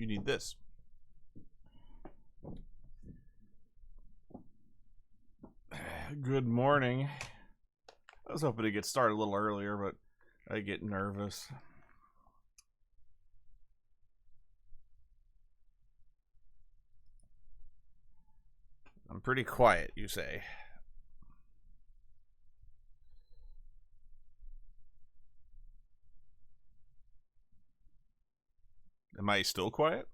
You need this. Good morning. I was hoping to get started a little earlier, but I get nervous. I'm pretty quiet, you say. Am I still quiet?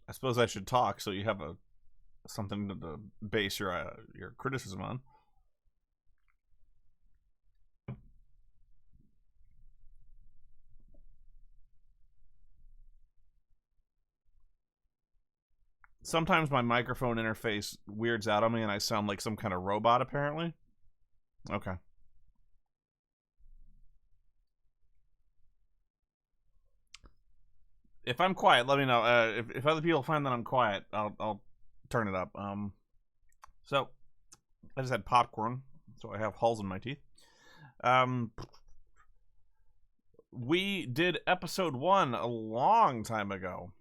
I suppose I should talk so you have something to base your criticism on. Sometimes my microphone interface weirds out on me and I sound like some kind of robot, apparently. Okay. If I'm quiet, let me know. If other people find that I'm quiet, I'll turn it up. So I just had popcorn, so I have holes in my teeth. We did episode 1 a long time ago.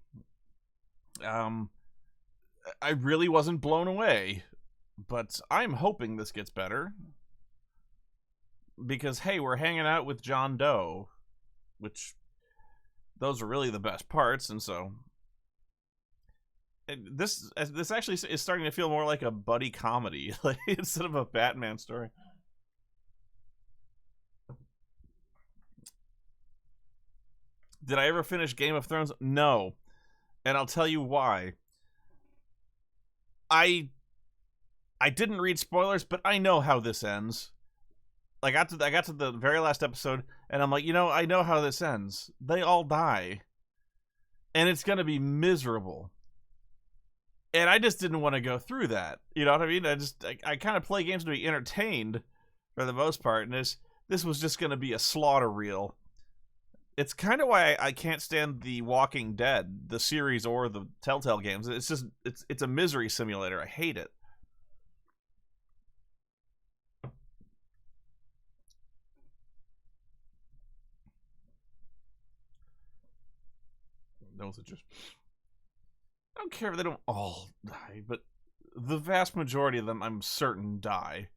I really wasn't blown away, but I'm hoping this gets better. Because, hey, we're hanging out with John Doe, which those are really the best parts, and so this actually is starting to feel more like a buddy comedy, like, instead of a Batman story. Did I ever finish Game of Thrones? No, and I'll tell you why. I didn't read spoilers, but I know how this ends. I got to the very last episode, and I'm like, I know how this ends. They all die, and it's gonna be miserable. And I just didn't want to go through that. You know what I mean? I kind of play games to be entertained for the most part, and this was just gonna be a slaughter reel. It's kind of why I can't stand The Walking Dead, the series, or the Telltale games. It's just it's a misery simulator. I hate it. Those are just... I don't care if they don't all die, but the vast majority of them, I'm certain, die.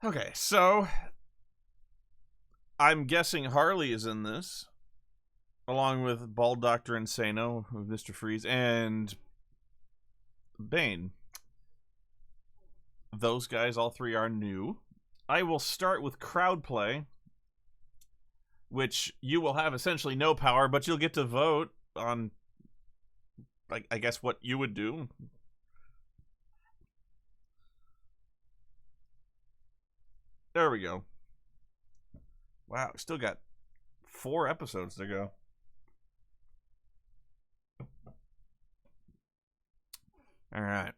Okay, so I'm guessing Harley is in this, along with Bald Dr. Insano, Mr. Freeze, and Bane. Those guys, all three, are new. I will start with crowd play, which you will have essentially no power, but you'll get to vote on, I guess, what you would do. There we go. Wow, still got 4 episodes to go. All right.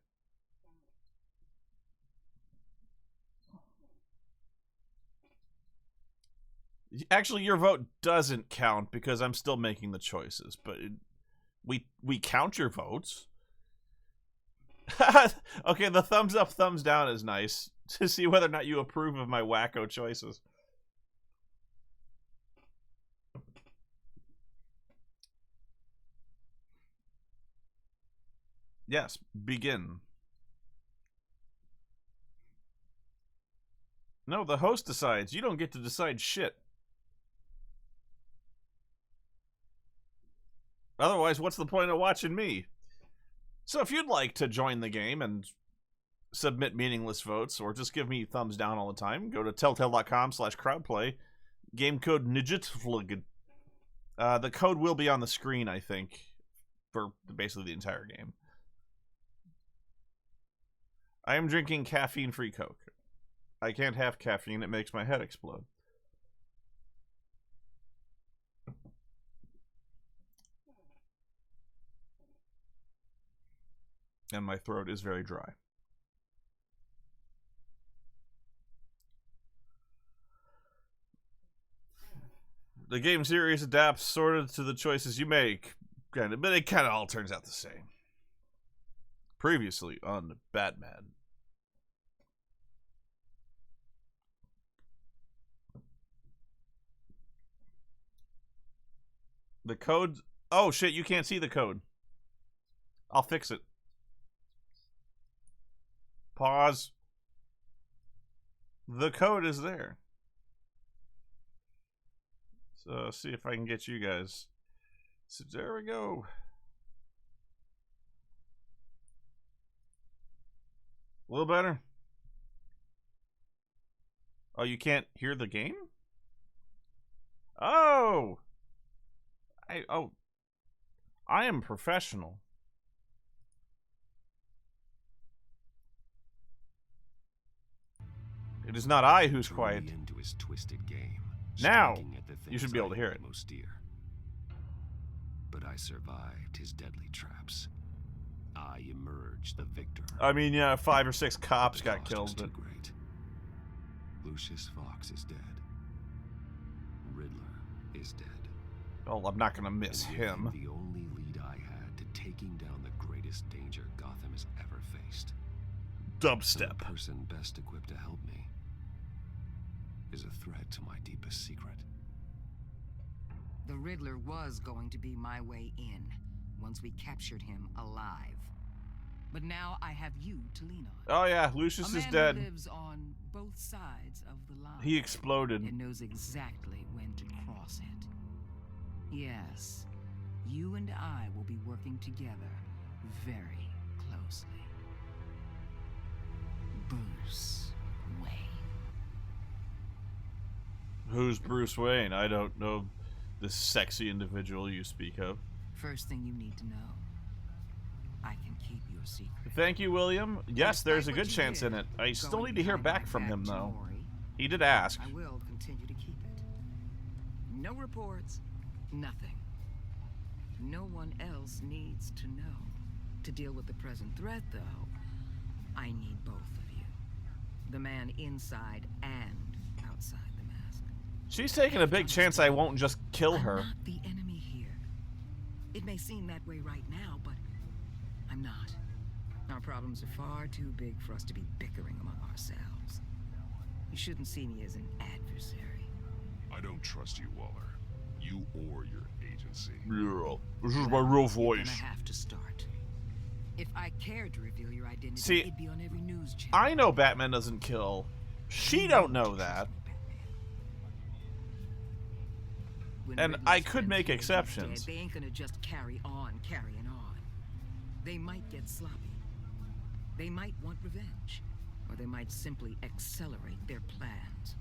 Actually, your vote doesn't count because I'm still making the choices, but we count your votes. Okay, the thumbs up, thumbs down is nice to see whether or not you approve of my wacko choices. Yes, begin. No, the host decides. You don't get to decide shit. Otherwise, what's the point of watching me? So if you'd like to join the game and submit meaningless votes, or just give me thumbs down all the time, go to telltale.com/crowdplay, game code NIGITFLUG. The code will be on the screen, I think, for basically the entire game. I am drinking caffeine-free Coke. I can't have caffeine, it makes my head explode. And my throat is very dry. The game series adapts sort of to the choices you make, but it kind of all turns out the same. Previously on Batman. The code... Oh, shit, you can't see the code. I'll fix it. Pause. The code is there. So, see if I can get you guys. So, there we go. A little better. Oh, you can't hear the game? Oh! I am professional. It is not I who's quiet. Into his twisted game, Now, you should be able to hear it. Most dear. But I survived his deadly traps. I emerged the victor. I mean, yeah, 5 or 6 cops got The cost killed. was too But... great. Lucius Fox is dead. Riddler is dead. Oh, I'm not gonna miss And him. the only lead I had to taking down the greatest danger Gotham has ever faced. Dubstep. The person best equipped to help me is a threat to my deepest secret. The Riddler was going to be my way in, once we captured him alive. But now I have you to lean on. Oh yeah, Lucius is dead. Who lives on both sides of the line. He exploded. And knows exactly when to cross it. Yes, you and I will be working together very closely. Bruce Wayne. Who's Bruce Wayne? I don't know this sexy individual you speak of. First thing you need to know, I can keep your secret. Thank you, William. Yes, there's a good chance in it. I still need to hear back from him, though. He did ask. I will continue to keep it. No reports, nothing. No one else needs to know. To deal with the present threat, though, I need both of you. The man inside and outside the mask. She's taking a big chance I won't just kill her. I'm not the enemy here. It may seem that way right now, but I'm not. Our problems are far too big for us to be bickering among ourselves. You shouldn't see me as an adversary. I don't trust you, Waller. You or your agency. Yeah, this is my real You're voice. gonna have to start. If I cared to reveal your identity, See, it'd be on every news channel. I know Batman doesn't kill. She don't know that. When And Riddler's I could friends make hear he's exceptions. dead, they ain't gonna just carrying on. They might get sloppy. They might want revenge. Or they might simply accelerate their plans.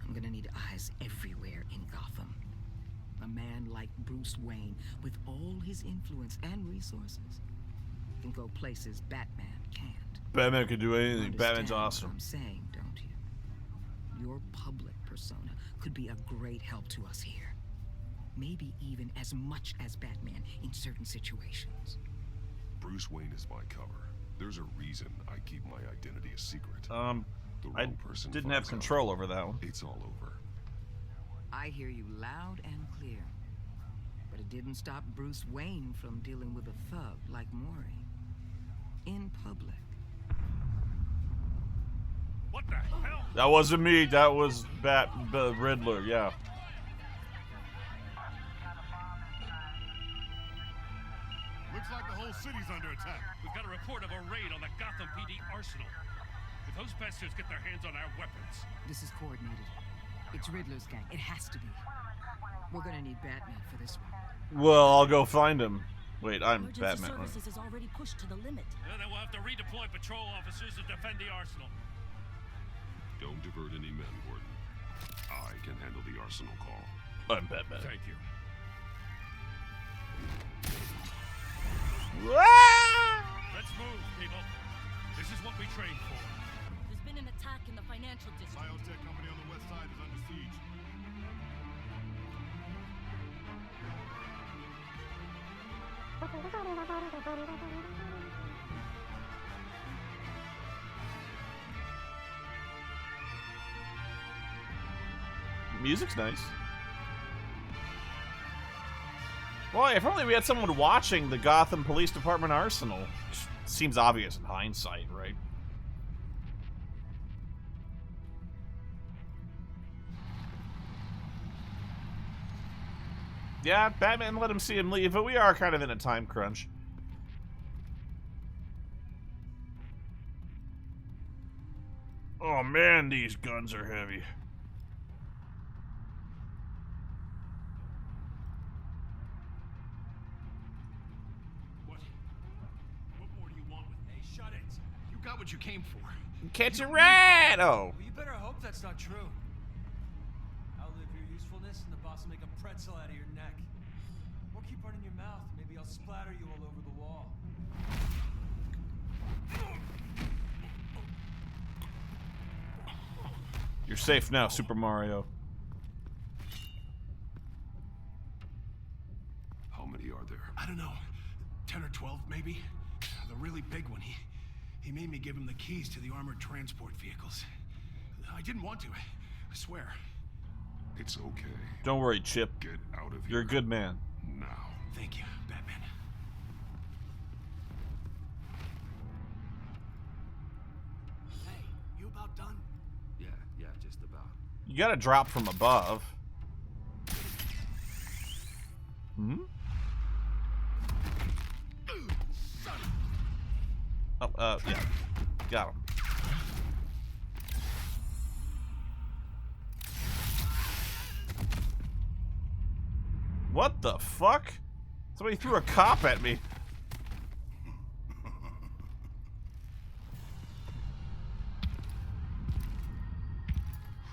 I'm gonna need eyes everywhere in Gotham. A man like Bruce Wayne, with all his influence and resources, can go places Batman can't. Batman can do anything. You Batman's understand awesome. what I'm saying, don't you? Your public persona could be a great help to us here. Maybe even as much as Batman in certain situations. Bruce Wayne is my cover. There's a reason I keep my identity a secret. The I wrong person didn't have finds control out, over that one. it's all over. I hear you loud and clear. But it didn't stop Bruce Wayne from dealing with a thug like Maury. In public. What the hell? That wasn't me. That was the Riddler. Yeah. Looks like the whole city's under attack. We've got a report of a raid on the Gotham PD arsenal. If those bastards get their hands on our weapons... This is coordinated. It's Riddler's gang. It has to be. We're gonna need Batman for this one. Well, I'll go find him. Wait, I'm Emergency Batman. services is already pushed to the limit. Then we'll have to redeploy patrol officers to defend the arsenal. Don't divert any men, Gordon. I can handle the arsenal call. I'm Batman. Thank you. Let's move, people. This is what we trained for. There's been an attack in the financial district. Biotech company on the west side is under siege. Music's nice. Well, if only we had someone watching the Gotham Police Department arsenal. Seems obvious in hindsight, right? Yeah, Batman let him see him leave, but we are kind of in a time crunch. Oh man, these guns are heavy. What more do you want with me? Shut it. You got what you came for. Catch a rat! Oh. Well, you better hope that's not true. Outlive your usefulness and the boss will make a pretzel out of your neck. Or keep running your mouth. Maybe I'll splatter you all over the wall. You're safe now, Super Mario. How many are there? I don't know. 10 or 12, maybe? The really big one. He made me give him the keys to the armored transport vehicles. I didn't want to. I swear. It's okay. Don't worry, Chip. Get out of here. You're a good man. Now. Thank you, Batman. Hey, you about done? Yeah, just about. You gotta drop from above. Hmm? Oh, yeah. Got him. What the fuck? Somebody threw a cop at me.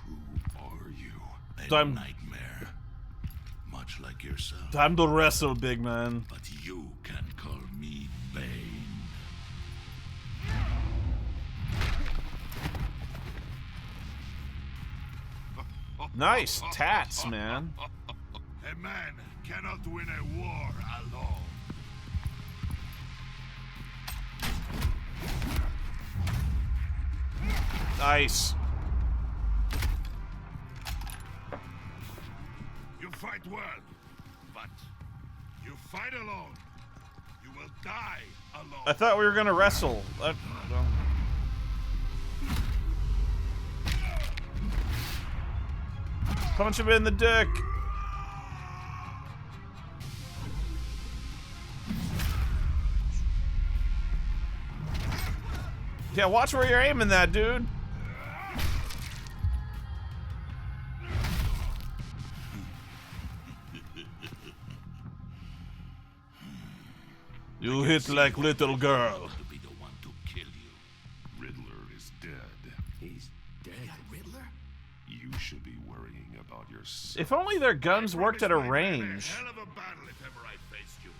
Who are you? Time. Nightmare. Much like yourself. Time to wrestle, big man. But you can call me Bane. Nice tats, man. A man cannot win a war alone. Nice. You fight well, but you fight alone. You will die alone. I thought we were gonna wrestle. Well. Punch him in the dick. Yeah, watch where you're aiming that, dude. You hit like little girl. To be the one to kill you. Riddler is dead. He's dead. Riddler? You should be worrying about yourself. If only their guns worked at a range. Hell of a battle if ever I faced you.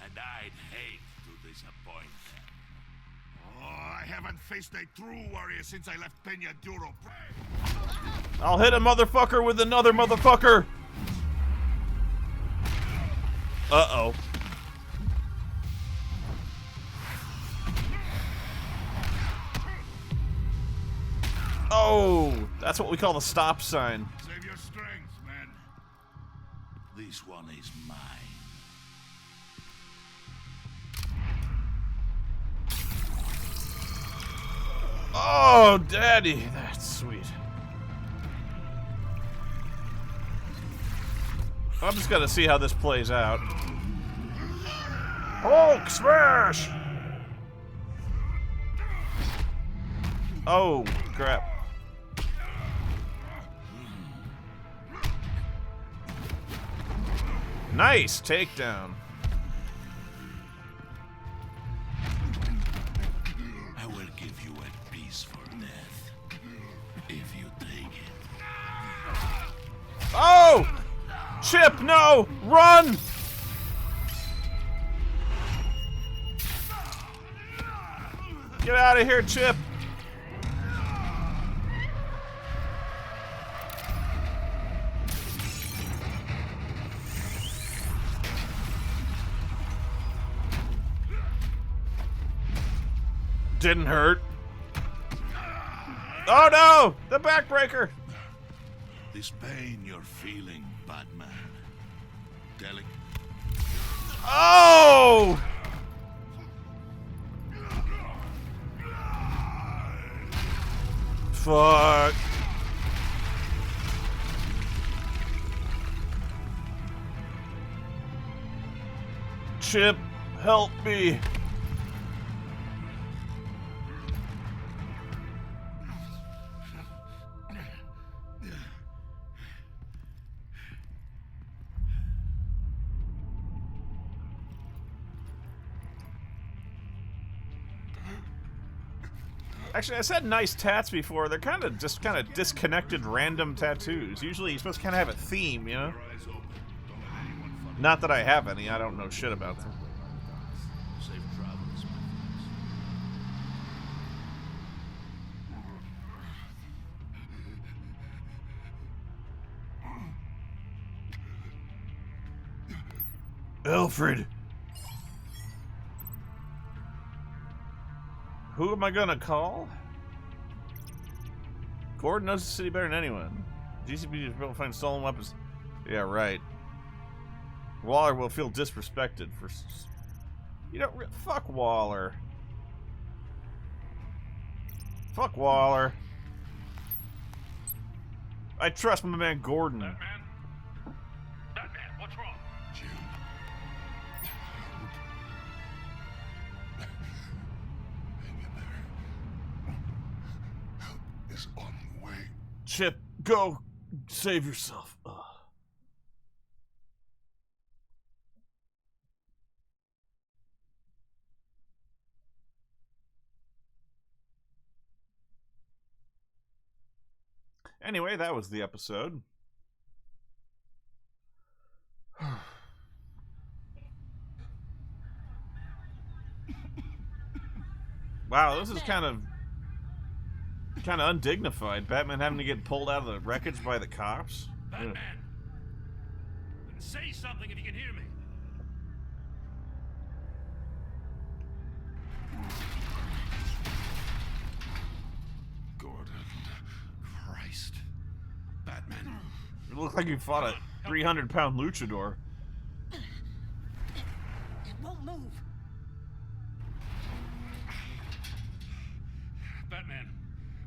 And I'd hate to disappoint them. Oh, I haven't faced a true warrior since I left Peña Duro. I'll hit a motherfucker with another motherfucker. Uh-oh. Oh, that's what we call the stop sign. Save your strength, man. This one is mine. Oh, daddy, that's sweet. I'm just gonna see how this plays out. Hulk smash! Oh, crap. Nice takedown. I will give you a piece for death. If you take it. Oh! Chip, no! Run! Get out of here, Chip! Didn't hurt. Oh no! The backbreaker! This pain you're feeling, Batman. Delicate. Oh! Fuck. Chip, help me. Actually, I said nice tats before. They're kind of disconnected random tattoos. Usually you're supposed to kind of have a theme, you know? Not that I have any. I don't know shit about them. Safe travels, my friends. Alfred. Who am I gonna call? Gordon knows the city better than anyone. GCPD is able to find stolen weapons. Yeah, right. Waller will feel disrespected for... You don't... Fuck Waller. Fuck Waller. I trust my man Gordon. Batman? Batman, what's wrong? Jim. Hang in there. Help is on the way. Chip, go save yourself. Ugh. Anyway, that was the episode. Wow, this is kind of undignified. Batman having to get pulled out of the wreckage by the cops. Batman! Say something if you can hear me. Gordon. Christ. Batman. It looked like you fought a 300-pound luchador. It won't move. Batman,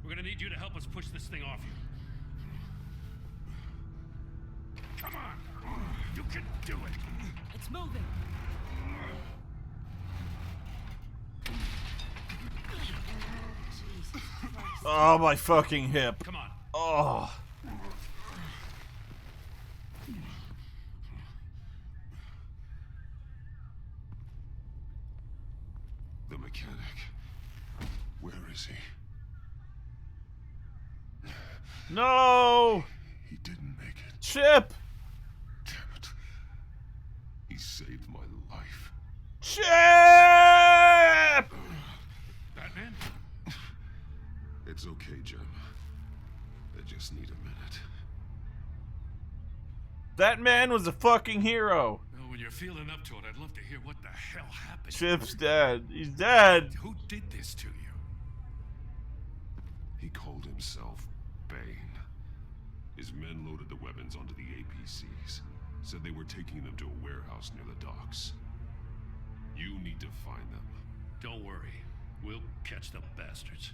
we're gonna need you to help us push this thing off you. Come on! You can do it! It's moving. Jesus Christ. Oh, my fucking hip. Come on. Oh. The mechanic. Where is he? No! He didn't make it. Chip! Damn it. He saved my life. Chip! Batman? It's okay, Jim. I just need a minute. That man was a fucking hero. Well, when you're feeling up to it, I'd love to hear what the hell happened. Chip's dead. He's dead. Who did this to you? He called himself Bane. His men loaded the weapons onto the APCs. Said they were taking them to a warehouse near the docks. You need to find them. Don't worry. We'll catch the bastards.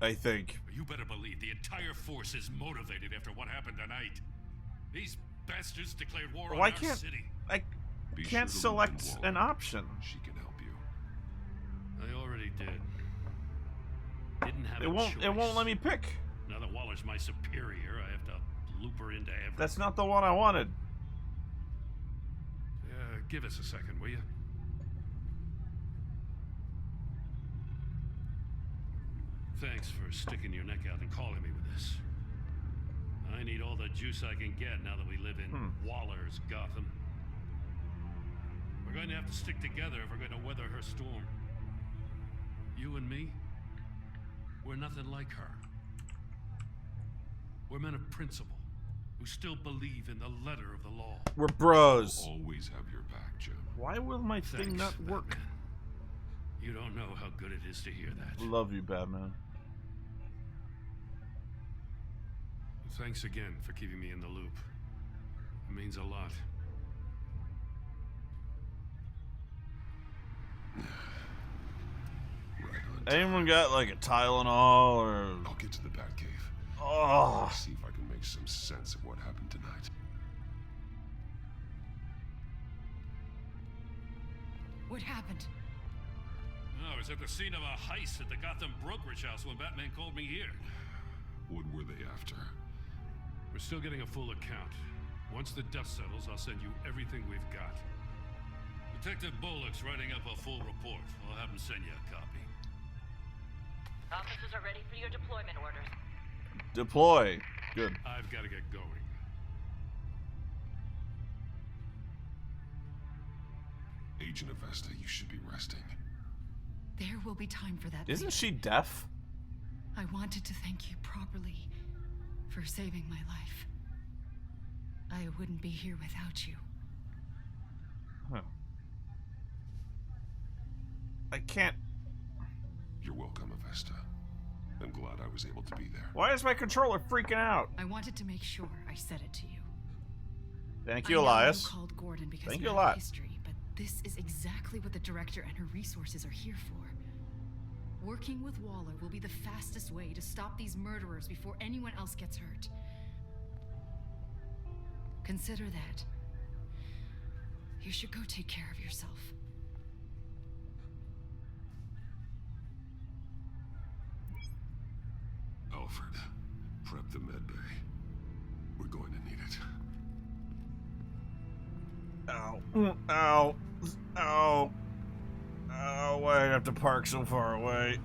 I think. You better believe the entire force is motivated after what happened tonight. These bastards declared war on Why our can't city. I Be can't sure to select loop in an Waller. option? She can help you. I already did. Didn't have It a won't choice. let me pick. Now that Waller's my superior, I have to loop her into everything. That's not the one I wanted. Give us a second, will you? Thanks for sticking your neck out and calling me with this. I need all the juice I can get now that we live in Waller's Gotham. We're going to have to stick together if we're going to weather her storm. You and me, we're nothing like her. We're men of principle who still believe in the letter of the law. We're bros. Always have your back, Jim. Why will my thing Thanks, not work? Batman. You don't know how good it is to hear that. Love you, Batman. Thanks again for keeping me in the loop. It means a lot. Right on time. Anyone got like a Tylenol or... I'll get to the Batcave. Oh, See if I can make some sense of what happened tonight. What happened? I was at the scene of a heist at the Gotham brokerage house when Batman called me here. What were they after? We're still getting a full account. Once the dust settles, I'll send you everything we've got. Detective Bullock's writing up a full report. I'll have him send you a copy. Officers are ready for your deployment orders. Deploy. Good. I've got to get going. Agent Avesta, you should be resting. There will be time for that. Isn't later. she deaf? I wanted to thank you properly for saving my life. I wouldn't be here without you. Huh. I can't. You're welcome, Avesta. I'm glad I was able to be there. Why is my controller freaking out? I wanted to make sure I said it to you. Thank you, I know Elias. you called Gordon because Thank you you a have lot. history, but this is exactly what the director and her resources are here for. Working with Waller will be the fastest way to stop these murderers before anyone else gets hurt. Consider that. You should go take care of yourself. Alfred, prep the med bay. We're going to need it. Ow. Ow. Ow. Oh, why do I have to park so far away?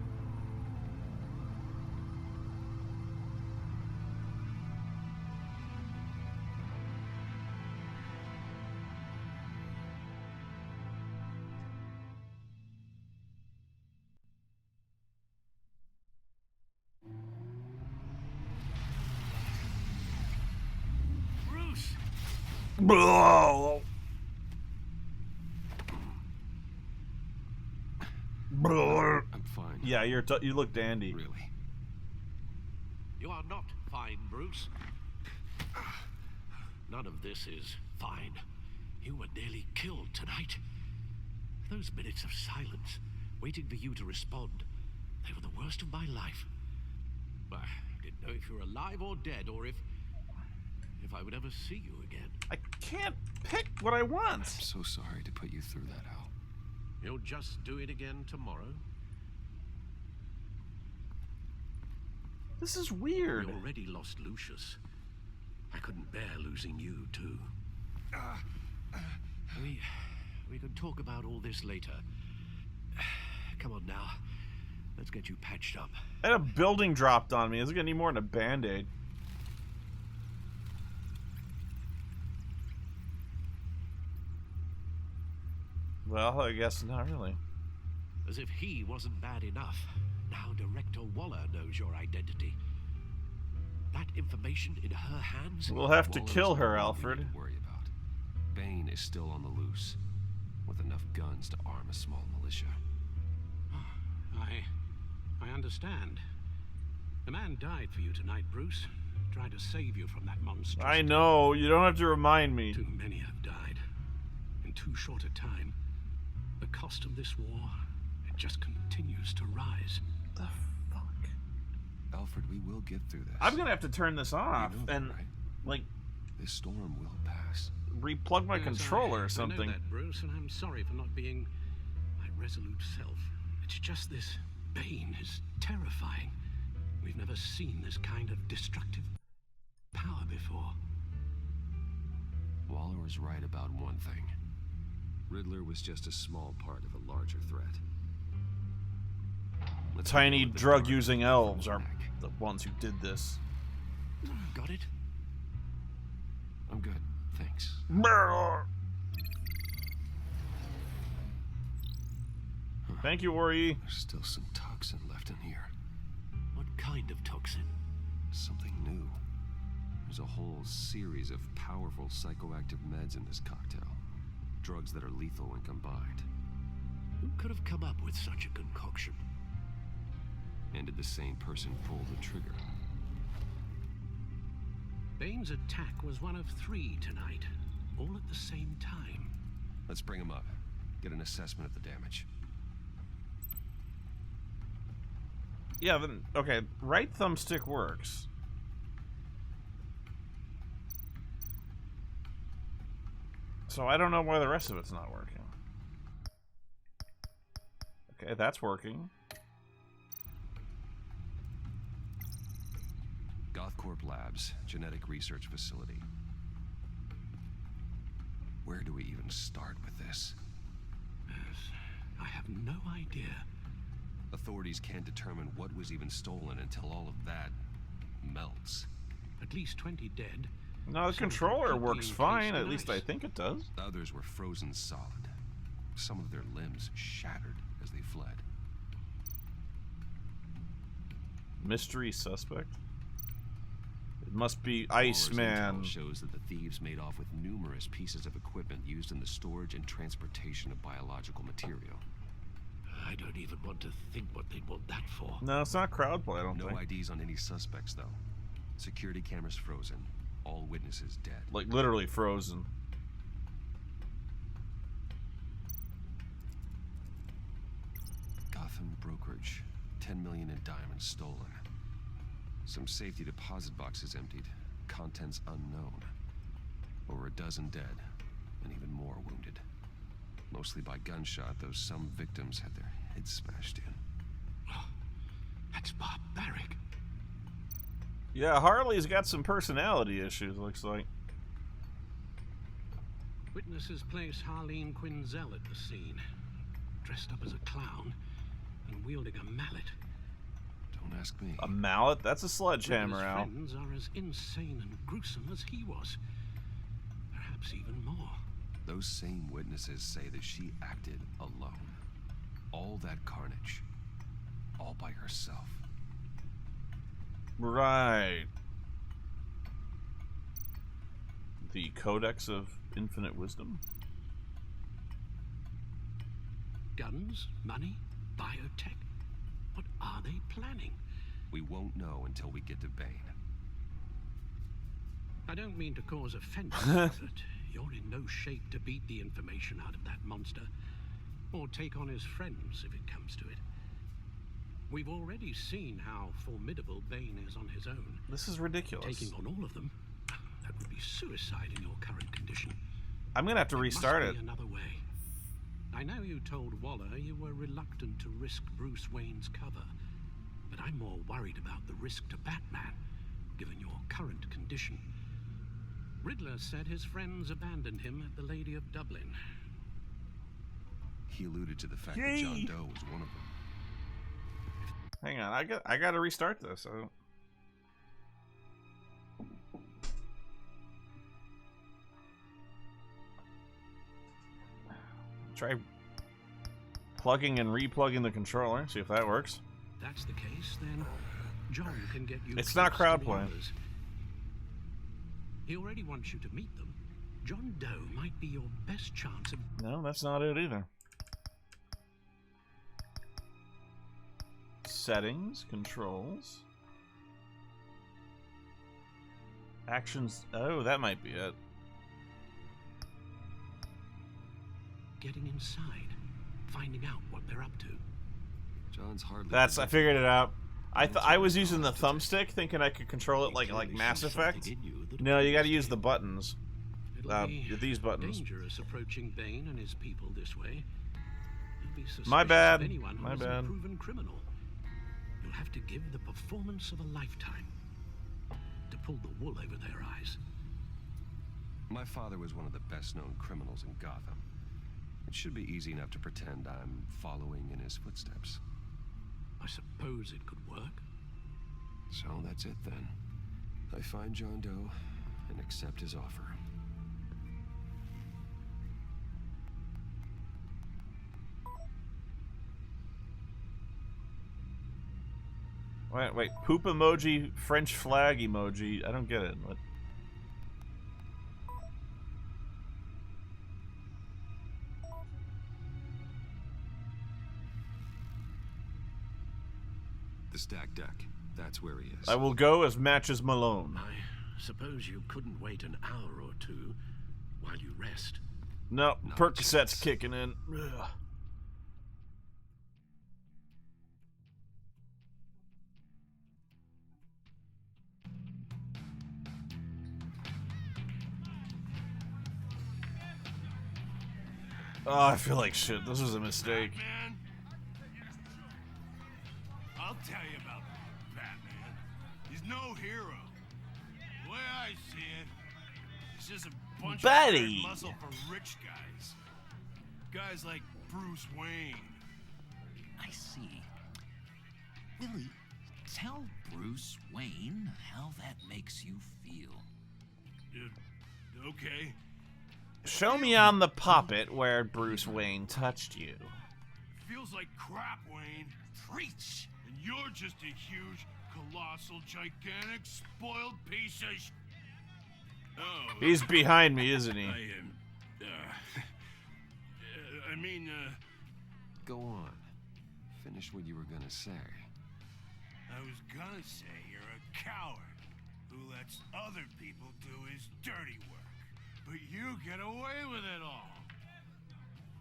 Bruce! Blah. Blah. I'm fine. Yeah, you look dandy. Really? You are not fine, Bruce. None of this is fine. You were nearly killed tonight. Those minutes of silence, waiting for you to respond, they were the worst of my life. I didn't know if you were alive or dead, or if I would ever see you again. I can't pick what I want. I'm so sorry to put you through that, Al. You'll just do it again tomorrow? This is weird. You already lost Lucius. I couldn't bear losing you, too. We can talk about all this later. Come on now. Let's get you patched up. I had a building dropped on me. Is it gonna need more than a band-aid? Well, I guess not really. As if he wasn't bad enough. Now Director Waller knows your identity. That information in her hands? We'll have to Waller's kill the her, one we Alfred. need to worry about. Bane is still on the loose, with enough guns to arm a small militia. I understand. The man died for you tonight, Bruce. Trying to save you from that monster. I know. You don't have to remind me. Too many have died. In too short a time. The cost of this war, it just continues to rise. The fuck? Alfred, we will get through this. I'm gonna have to turn this off You know that, and, right? like, This storm will pass. replug my Yes, controller or I something. know that, Bruce, and I'm sorry for not being my resolute self. It's just this Bane is terrifying. We've never seen this kind of destructive power before. Waller was right about one thing. Riddler was just a small part of a larger threat. Let's Tiny begin with the drug-using dark elves from are the back. the ones who did this. Got it? I'm good, thanks. Thank you, Ori. There's still some toxin left in here. What kind of toxin? Something new. There's a whole series of powerful psychoactive meds in this cocktail. Drugs that are lethal when combined. Who could have come up with such a concoction? And did the same person pull the trigger? Bane's attack was one of 3 tonight, all at the same time. Let's bring him up. Get an assessment of the damage. Yeah, then, okay, right thumbstick works. So I don't know why the rest of it's not working. Okay, that's working. GothCorp Labs, genetic research facility. Where do we even start with this? Yes, I have no idea. Authorities can't determine what was even stolen until all of that melts. At least 20 dead. No, the controller works fine. At least I think it does. Others were frozen solid. Some of their limbs shattered as they fled. Mystery suspect? It must be Iceman. Shows that the thieves made off with numerous pieces of equipment used in the storage and transportation of biological material. I don't even want to think what they'd want that for. No, it's not crowd play, I don't think. No IDs on any suspects, though. Security cameras frozen. All witnesses dead. Like, literally frozen. Gotham brokerage. 10 million in diamonds stolen. Some safety deposit boxes emptied. Contents unknown. Over a dozen dead. And even more wounded. Mostly by gunshot, though some victims had their heads smashed in. Oh, that's barbaric. Yeah, Harley's got some personality issues, looks like. Witnesses place Harleen Quinzel at the scene. Dressed up as a clown and wielding a mallet. Don't ask me. A mallet? That's a sledgehammer, Al. His friends are as insane and gruesome as he was. Perhaps even more. Those same witnesses say that she acted alone. All that carnage. All by herself. Right. The Codex of Infinite Wisdom? Guns, money, biotech. What are they planning? We won't know until we get to Bane. I don't mean to cause offense, but you're in no shape to beat the information out of that monster, or take on his friends if it comes to it. We've already seen how formidable Bane is on his own. This is ridiculous. Taking on all of them, that would be suicide in your current condition. I'm gonna have to restart it. Another way. I know you told Waller you were reluctant to risk Bruce Wayne's cover, but I'm more worried about the risk to Batman, given your current condition. Riddler said his friends abandoned him at the Lady of Dublin. He alluded to the fact that John Doe was one of them. Hang on, I gotta restart this. Try plugging and replugging the controller, see if that works. If that's the case, then John can get you. It's not crowd play. He already wants you to meet them. John Doe might be your best chance of... No, that's not it either. Settings, controls, actions. Oh, that might be it. Getting inside, finding out what they're up to. John's hardly. I figured it out. I was using the thumbstick, thinking I could control it like Mass Effect. No, you got to use the buttons. These buttons. Dangerous approaching Bane and his people this way. My bad. My bad. A proven criminal. You'll have to give the performance of a lifetime to pull the wool over their eyes. My father was one of the best-known criminals in Gotham. It should be easy enough to pretend I'm following in his footsteps. I suppose it could work. So that's it then. I find John Doe and accept his offer. Wait, poop emoji, French flag emoji. I don't get it. What? The stacked deck. That's where he is. I will go as matches Malone. I suppose you couldn't wait an hour or two while you rest. No, Percocet's kicking in. Ugh. Oh, I feel like shit. This was a mistake. Man, tell you about Batman. He's no hero. The way I see it, he's just a bunch of Betty. muscle for rich guys. Guys like Bruce Wayne. I see. Willie, tell Bruce Wayne how that makes you feel. Okay. Show me on the puppet where Bruce Wayne touched you. Feels like crap, Wayne. Preach! And you're just a huge, colossal, gigantic, spoiled piece of Oh. He's behind me, isn't he? Go on. Finish what you were gonna say. I was gonna say you're a coward who lets other people do his dirty work. But you get away with it all.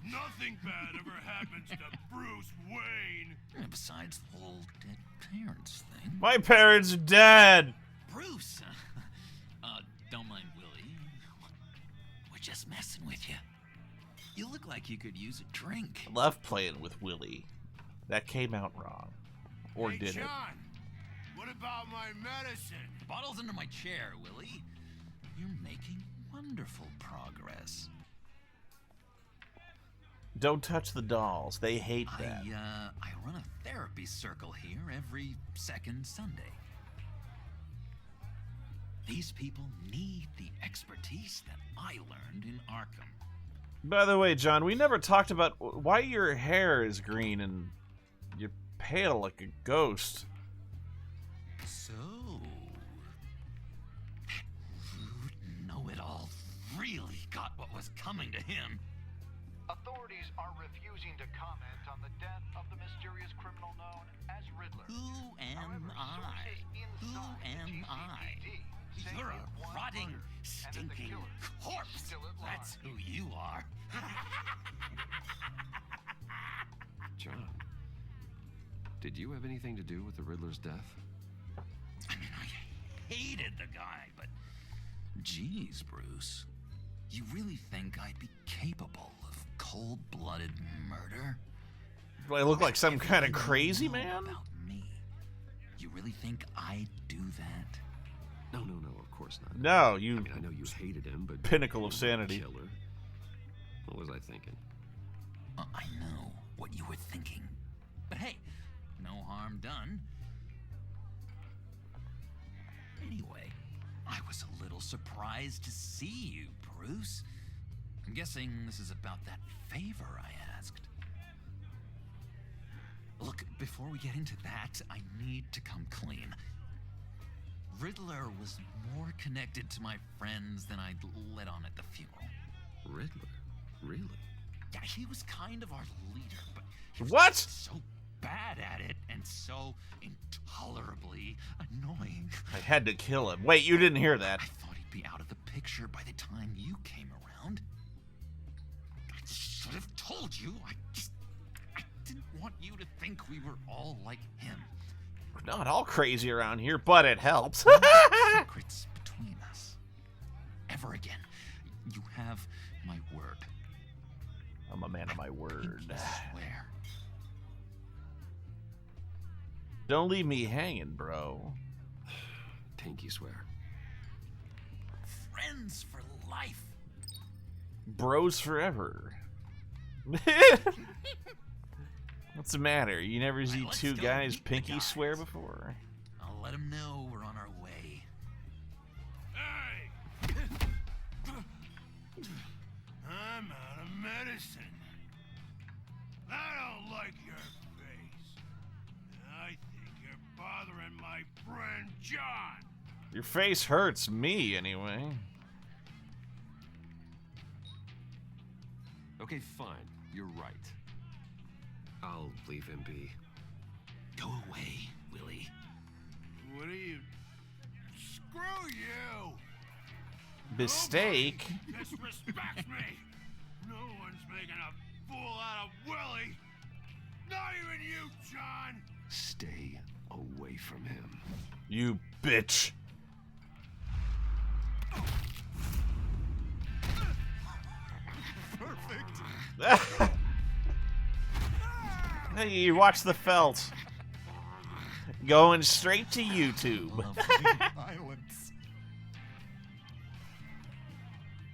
Nothing bad ever happens to Bruce Wayne. And besides the whole dead parents thing. My parents are dead. Bruce! Don't mind Willie. We're just messing with you. You look like you could use a drink. I love playing with Willie. That came out wrong. Or Hey, did John, it? what about my medicine? The bottle's under my chair, Willie. You're making wonderful progress. Don't touch the dolls. They hate that. I run a therapy circle here every second Sunday. These people need the expertise that I learned in Arkham. By the way, John, we never talked about why your hair is green and you're pale like a ghost. So, rude know-it-all really got what was coming to him. Authorities are refusing to comment on the death of the mysterious criminal known as Riddler. Who am I? Who am I? You're a rotting, stinking corpse. That's who you are. John, did you have anything to do with the Riddler's death? I mean, I hated the guy, but geez, Bruce, you really think I'd be capable of cold-blooded murder? Do I look like some kind of crazy man? About me. You really think I'd do that? No, of course not. No, you. I mean, I know you hated him, but Pinnacle of sanity. Killer. What was I thinking? I know what you were thinking, but hey, no harm done. Anyway, I was a little surprised to see you, Bruce. I'm guessing this is about that favor I asked. Look, before we get into that, I need to come clean. Riddler was more connected to my friends than I'd let on at the funeral. Riddler? Really? Yeah, he was kind of our leader, but he was What? so bad at it and so intolerably annoying. I had to kill him. Wait, you didn't hear that. I thought he'd be out of the picture by the time you came around. I should have told you. I didn't want you to think we were all like him. We're not all crazy around here, but it helps. Secrets between us. Ever again. You have my word. I'm a man of my word. Swear. Don't leave me hanging, bro. Pinky swear. Friends for life. Bros forever. What's the matter? You never see let's two go guys meet the pinky guys. swear before? I'll let him know we're on our way. Hey! I'm out of medicine. I don't like your face. I think you're bothering my friend John. Your face hurts me, anyway. Okay, fine. You're right. I'll leave him be. Go away, Willie. What are you? Screw you! Mistake. Nobody disrespects me. No one's making a fool out of Willie. Not even you, John. Stay away from him. You bitch. Perfect. Hey, you watch the felt. Going straight to YouTube. Violence.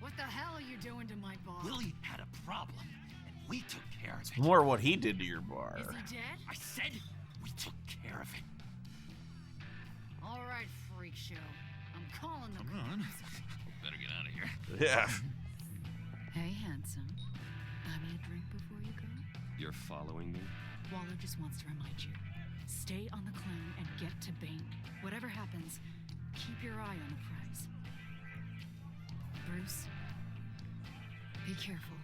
What the hell are you doing to my bar? Willie had a problem, and we took care of it. More what he did to your bar. Is he dead? I said we took care of it. All right, freak show. I'm calling the Come on. Better get out of here. Yeah. Hey, handsome. Buy me a drink before you go? You're following me? Waller just wants to remind you. Stay on the clone and get to Bane. Whatever happens, keep your eye on the prize. Bruce, be careful.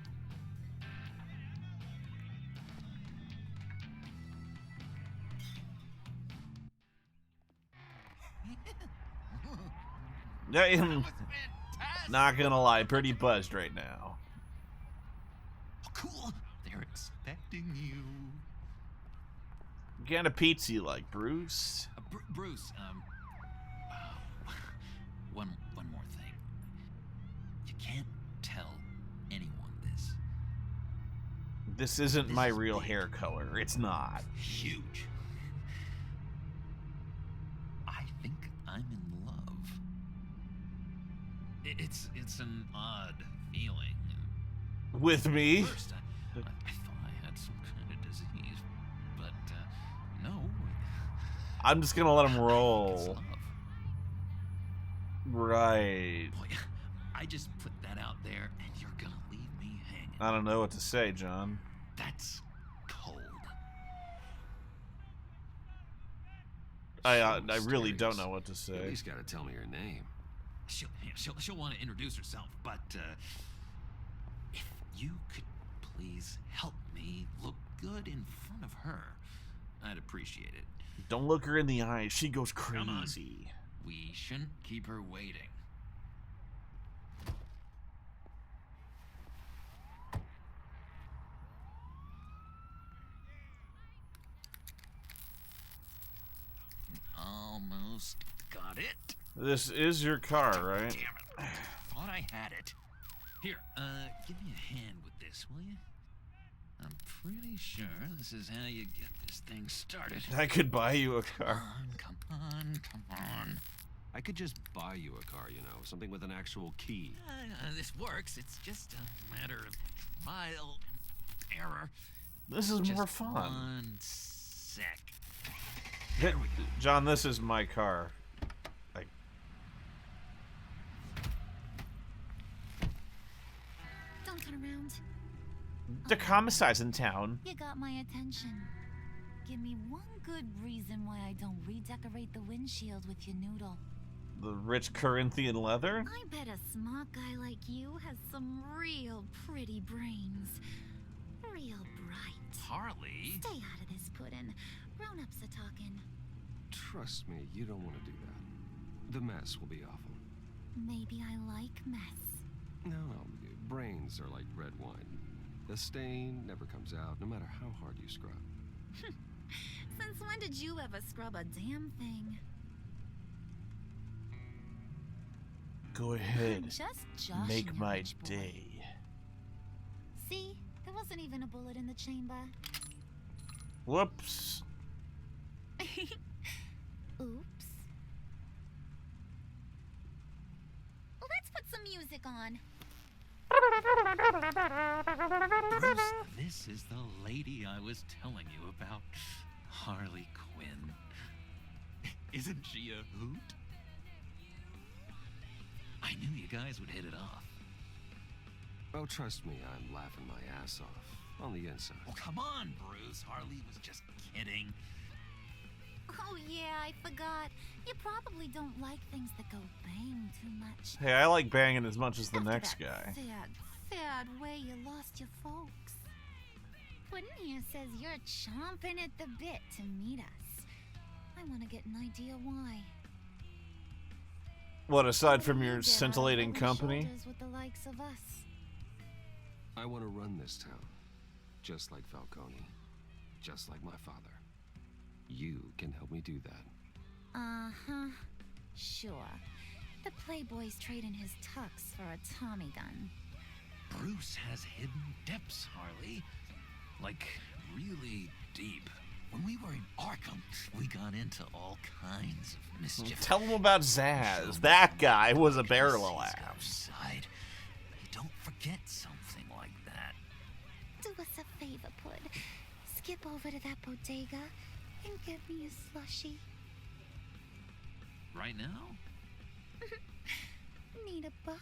Yeah, not gonna lie, pretty buzzed right now. Oh, cool. They're expecting you. What kind of pizza you like, Bruce? Bruce, one more thing. You can't tell anyone this. This isn't my real hair color. It's not. Huge. I think I'm in love. It's an odd feeling. With me? First, I thought I had some kind of disease, but no. I'm just gonna let him It's roll. love. Right. Boy, I just put that out there, and you're gonna leave me hanging. I don't know what to say, John. That's cold. I really don't know what to You at say. least gotta tell me your name. She'll want to introduce herself, but if you could please help me look good in front of her, I'd appreciate it. Don't look her in the eyes. She goes Come on. crazy. We shouldn't keep her waiting. Almost got it. This is your car, right? Damn it. Thought I had it. Here, give me a hand with this, will you? I'm pretty sure this is how you get this thing started. I could buy you a car. Come on. I could just buy you a car, you know, something with an actual key. This works. It's just a matter of trial and error. This is Just more fun. One sec. John, this is my car. Don't turn around. The commissar's in town. You got my attention. Give me one good reason why I don't redecorate the windshield with your noodle. The rich Corinthian leather? I bet a smart guy like you has some real pretty brains. Real bright. Harley? Stay out of this pudding. Grown-ups are talking. Trust me, you don't want to do that. The mess will be awful. Maybe I like mess. No, brains are like red wine. The stain never comes out, no matter how hard you scrub. Since when did you ever scrub a damn thing? Go ahead. Just joshing Make your my rich boy. day. See? There wasn't even a bullet in the chamber. Whoops. Oops. Let's put some music on. Bruce, this is the lady I was telling you about. Harley Quinn. Isn't she a hoot? I knew you guys would hit it off. Oh, trust me, I'm laughing my ass off. On the inside. Oh, come on, Bruce. Harley was just kidding. Oh yeah, I forgot. You probably don't like things that go bang too much. Hey, I like banging as much as the After next that guy. sad way you lost your folks. Puddin' here says you're chomping at the bit to meet us. I want to get an idea why. What, aside from You your get scintillating out on company? shoulders with the likes of us. I want to run this town. Just like Falcone. Just like my father. You can help me do that. Uh-huh. Sure. The Playboy's trading his tux for a Tommy gun. Bruce has hidden depths, Harley. Like, really deep. When we were in Arkham, we got into all kinds of mischief. Tell him about Zaz. That guy was a barrel of laughs. Side. You don't forget something like that. Do us a favor, Pud. Skip over to that bodega and get me a slushie. Right now? Need a buck?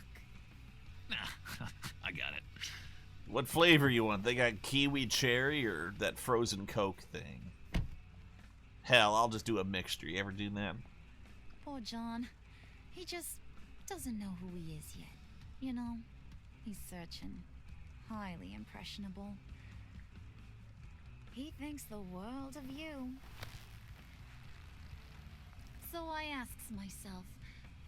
Nah, I got it. What flavor you want? They got kiwi cherry or that frozen Coke thing? Hell, I'll just do a mixture. You ever do that? Poor John. He just doesn't know who he is yet. You know, he's searching. Highly impressionable. He thinks the world of you. So I asks myself,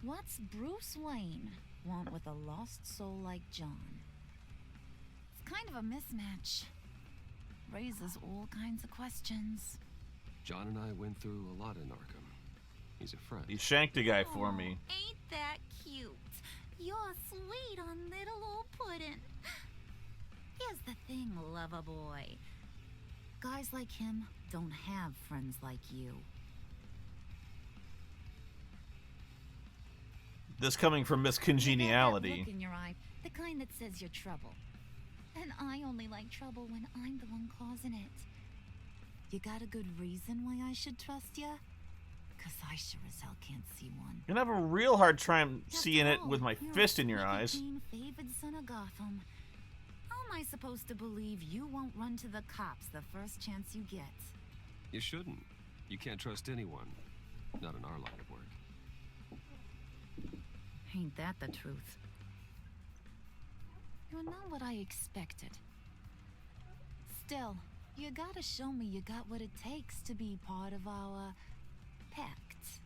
what's Bruce Wayne want with a lost soul like John? It's kind of a mismatch. Raises all kinds of questions. John and I went through a lot in Arkham. He's a friend. He shanked a guy for me. Ain't that cute? You're sweet on little old puddin'. Here's the thing, lover boy. Guys like him don't have friends like you. This coming from Miss That Congeniality. look in your eye, the kind that says you're trouble. And I only like trouble when I'm the one causing it. You got a good reason why I should trust you? 'Cause I sure as hell can't see one. You're gonna have a real hard time seeing it After with all, my you're fist a in your sneaky eyes. clean, favored son of Gotham. How am I supposed to believe you won't run to the cops the first chance you get? You shouldn't. You can't trust anyone. Not in our line of work. Ain't that the truth? You're not what I expected. Still, you gotta show me you got what it takes to be part of our pact.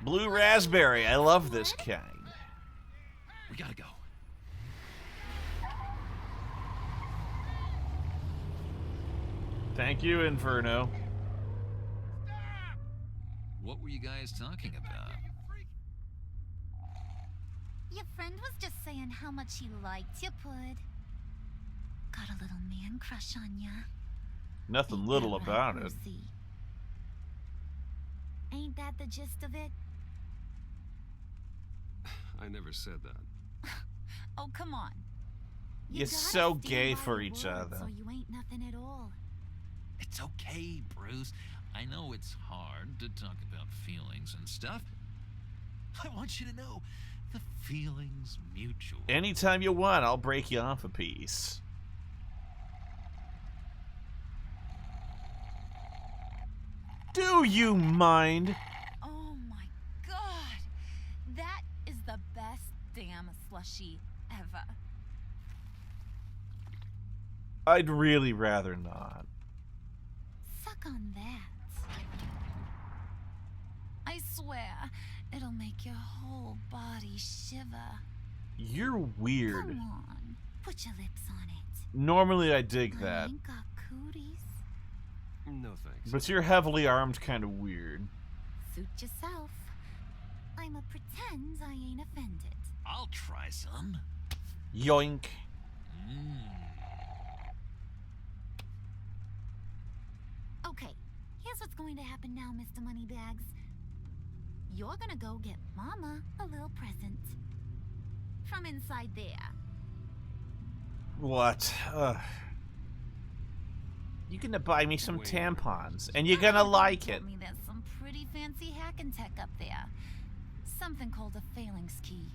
Blue raspberry. I love this kind. We gotta go. Thank you, Inferno. What were you guys talking about? Your friend was just saying how much he liked you, Pud. Got a little man crush on ya. Nothing little about it. Brucey? Ain't that the gist of it? I never said that. Oh, come on. You're gotta so stand gay by for your each word, other. So you ain't nothing at all. It's okay, Bruce. I know it's hard to talk about feelings and stuff. I want you to know the feeling's mutual. Anytime you want, I'll break you off a piece. Do you mind? Oh my god! That is the best damn slushy ever. I'd really rather not. Suck on that. I swear, it'll make your whole body shiver. You're weird. Come on, put your lips on it. Normally I dig I that, ain't got cooties. No thanks. but you're heavily armed kind of weird. Suit yourself. I'ma pretend I ain't offended. I'll try some. Yoink. Okay, here's what's going to happen now, Mr. Moneybags. You're gonna go get Mama a little present. From inside there. What? You're gonna buy me some Wait. tampons, and you're gonna like it. Told me there's some pretty fancy hacking tech up there. Something called a Phalanx Key.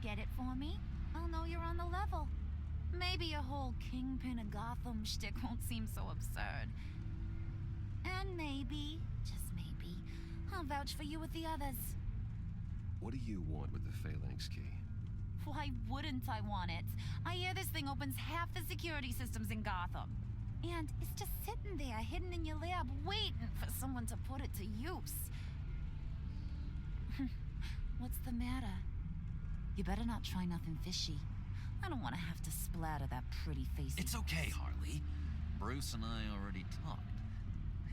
Get it for me? I'll know you're on the level. Maybe your whole Kingpin of Gotham shtick won't seem so absurd. And maybe, just maybe, I'll vouch for you with the others. What do you want with the Phalanx Key? Why wouldn't I want it? I hear this thing opens half the security systems in Gotham. And it's just sitting there, hidden in your lab, waiting for someone to put it to use. What's the matter? You better not try nothing fishy. I don't want to have to splatter that pretty face. It's okay, Harley. Bruce and I already talked.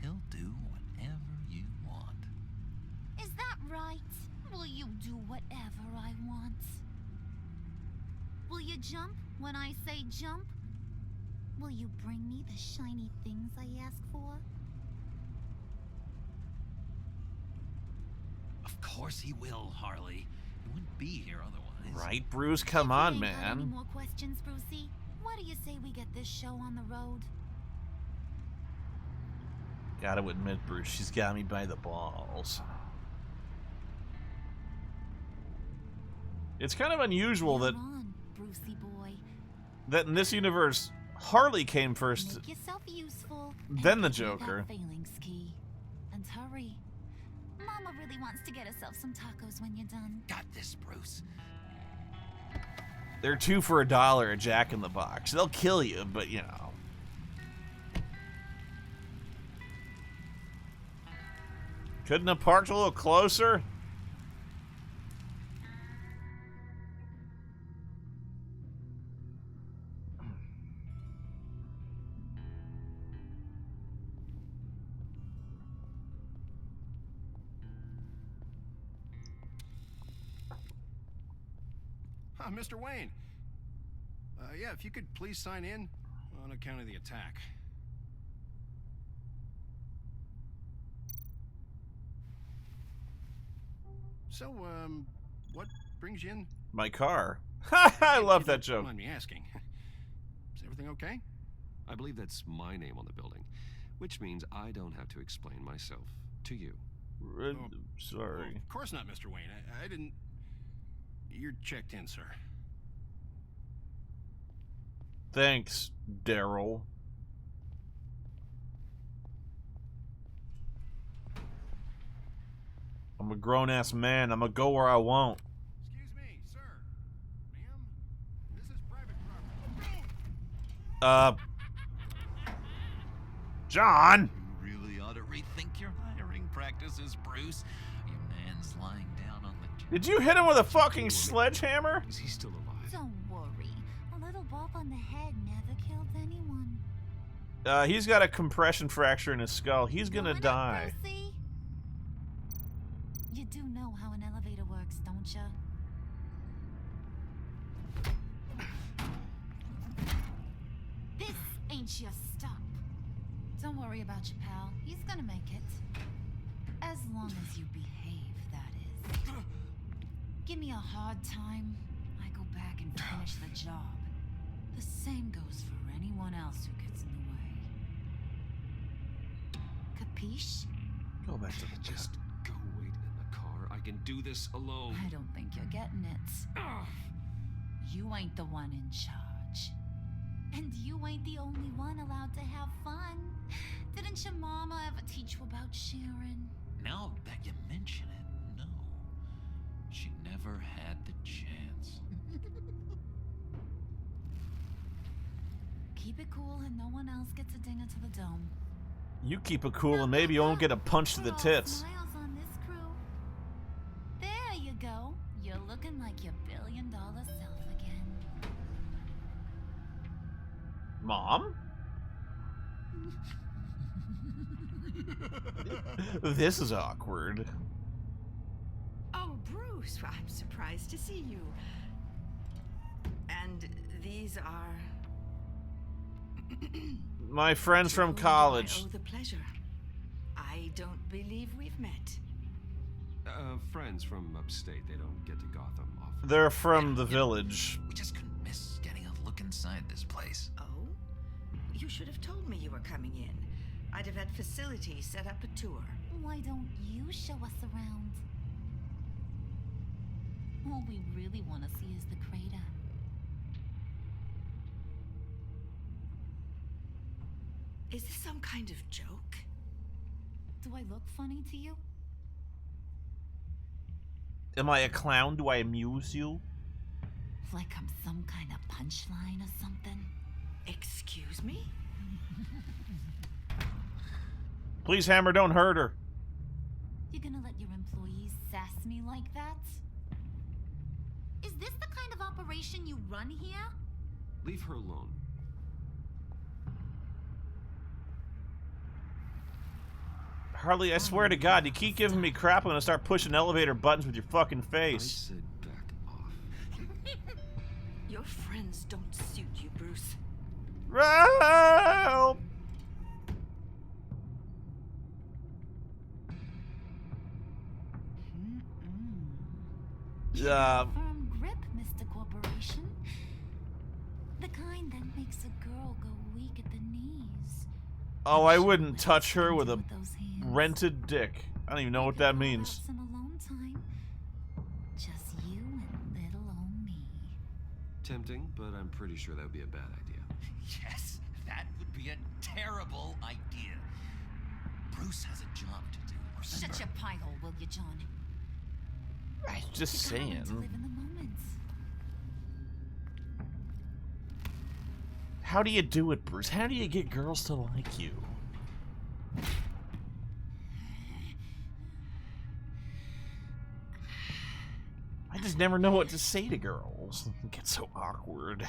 He'll do whatever you want. Is that right? Will you do whatever I want? Will you jump when I say jump? Will you bring me the shiny things I ask for? Of course he will, Harley. He wouldn't be here otherwise. Right, Bruce? Come on, If you ain't got any man. more questions, Brucey? What do you say we get this show on the road? Gotta admit, Bruce, she's got me by the balls. It's kind of unusual that On, Brucey boy. that in this universe, Harley came first, Make yourself useful. then the and give me Joker. that Phalanx Key. And hurry. Mama really wants to get herself some tacos when you're done. Got this, Bruce. They're $2 for $1 at Jack in the Box. They'll kill you, but you know. Couldn't have parked a little closer? Mr. Wayne. Yeah, if you could please sign in on account of the attack. So, what brings you in? My car. I love that joke. Don't mind me asking. Is everything okay? I believe that's my name on the building, which means I don't have to explain myself to you. Sorry. Well, of course not, Mr. Wayne. I didn't... You're checked in, sir. Thanks, Daryl. I'm a grown-ass man. I'm gonna go where I want. Excuse me, sir. Ma'am, this is private property. John! You really ought to rethink your hiring practices, Bruce. Your man's lying down on the... Did you hit him with a fucking sledgehammer? Is he still alive? Don't worry. A little bump on the head never killed anyone. He's got a compression fracture in his skull. He's gonna die. Brucey? You do know how an elevator works, don't ya? This ain't your stop. Don't worry about your pal. He's gonna make it. As long as you behave, that is. Give me a hard time, I go back and finish the job. The same goes for anyone else who gets in the way. Capiche? Go back to the Just go wait in the car. I can do this alone. I don't think you're getting it. You ain't the one in charge. And you ain't the only one allowed to have fun. Didn't your mama ever teach you about sharing? Now that you mention it, no. She never had the chance. Keep it cool and no one else gets a dinger to the dome. You keep it cool and maybe you won't get a punch to the tits. Smiles on this crew. There you go. You're looking like your billion-dollar self again. Mom? This is awkward. Oh, Bruce, I'm surprised to see you. And these are... My friends from college. I owe the pleasure. I don't believe we've met. Friends from upstate. They don't get to Gotham often. They're from the village. We just couldn't miss getting a look inside this place. Oh? You should have told me you were coming in. I'd have had facilities set up a tour. Why don't you show us around? All we really want to see is the crater. Is this some kind of joke? Do I look funny to you? Am I a clown? Do I amuse you? Like I'm some kind of punchline or something? Excuse me? Please, Hammer, don't hurt her. You're gonna let your employees sass me like that? Is this the kind of operation you run here? Leave her alone. Harley, I swear to God, you keep giving me crap, I'm gonna start pushing elevator buttons with your fucking face. I said back off. Your friends don't suit you, Bruce. Help! Firm grip, Mr. Corporation. The kind that makes a girl go weak at the knees. Oh, I wouldn't touch her with a rented dick. I don't even know what that means. Some alone time. Just you and little old me. Tempting, but I'm pretty sure that would be a bad idea. Yes, that would be a terrible idea. Bruce has a job to do. Shut your pie hole, will you, John? I'm just saying. To live in the moments. How do you do it, Bruce? How do you get girls to like you? I just never know what to say to girls. It gets so awkward.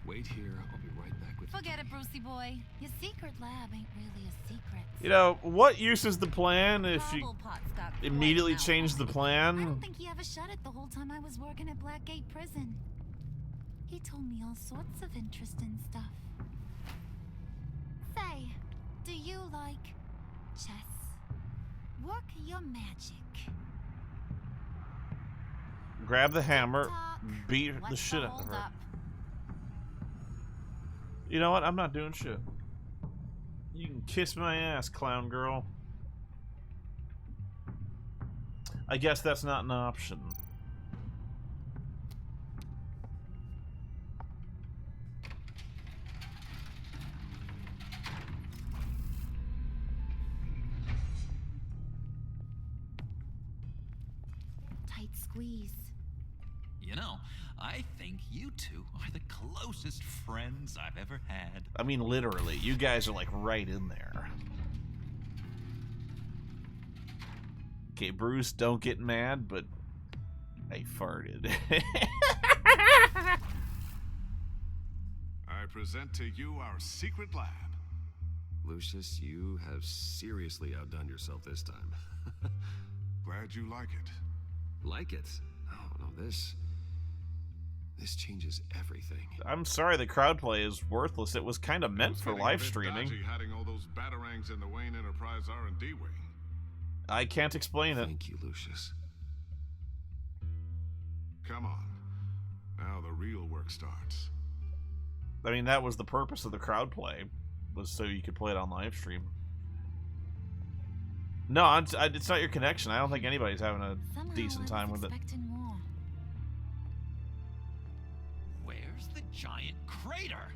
Wait here. I'll be right back with you. Forget it, Brucey boy. Your secret lab ain't really a secret. You know, what use is the plan if you immediately change the I plan? don't think he ever shut it the whole time I was working at Blackgate Prison. He told me all sorts of interesting stuff. Say, do you like chess? Work your magic. Grab the hammer, beat the shit out of her. You know what? I'm not doing shit. You can kiss my ass, clown girl. I guess that's not an option. Tight squeeze. You know, I think you two are the closest friends I've ever had. I mean, literally. You guys are like right in there. Okay, Bruce, don't get mad, but I farted. I present to you our secret lab. Lucius, you have seriously outdone yourself this time. Glad you like it. Like it? Oh, no, this changes everything. I'm sorry the crowd play is worthless. It was kind of meant for live streaming. Hiding all those batarangs in the Wayne Enterprise R&D wing. I can't explain it. Thank you, Lucius. Come on. Now the real work starts. I mean, that was the purpose of the crowd play, was so you could play it on live stream. No, it's not your connection. I don't think anybody's having a decent time with it. More. Where's the giant crater?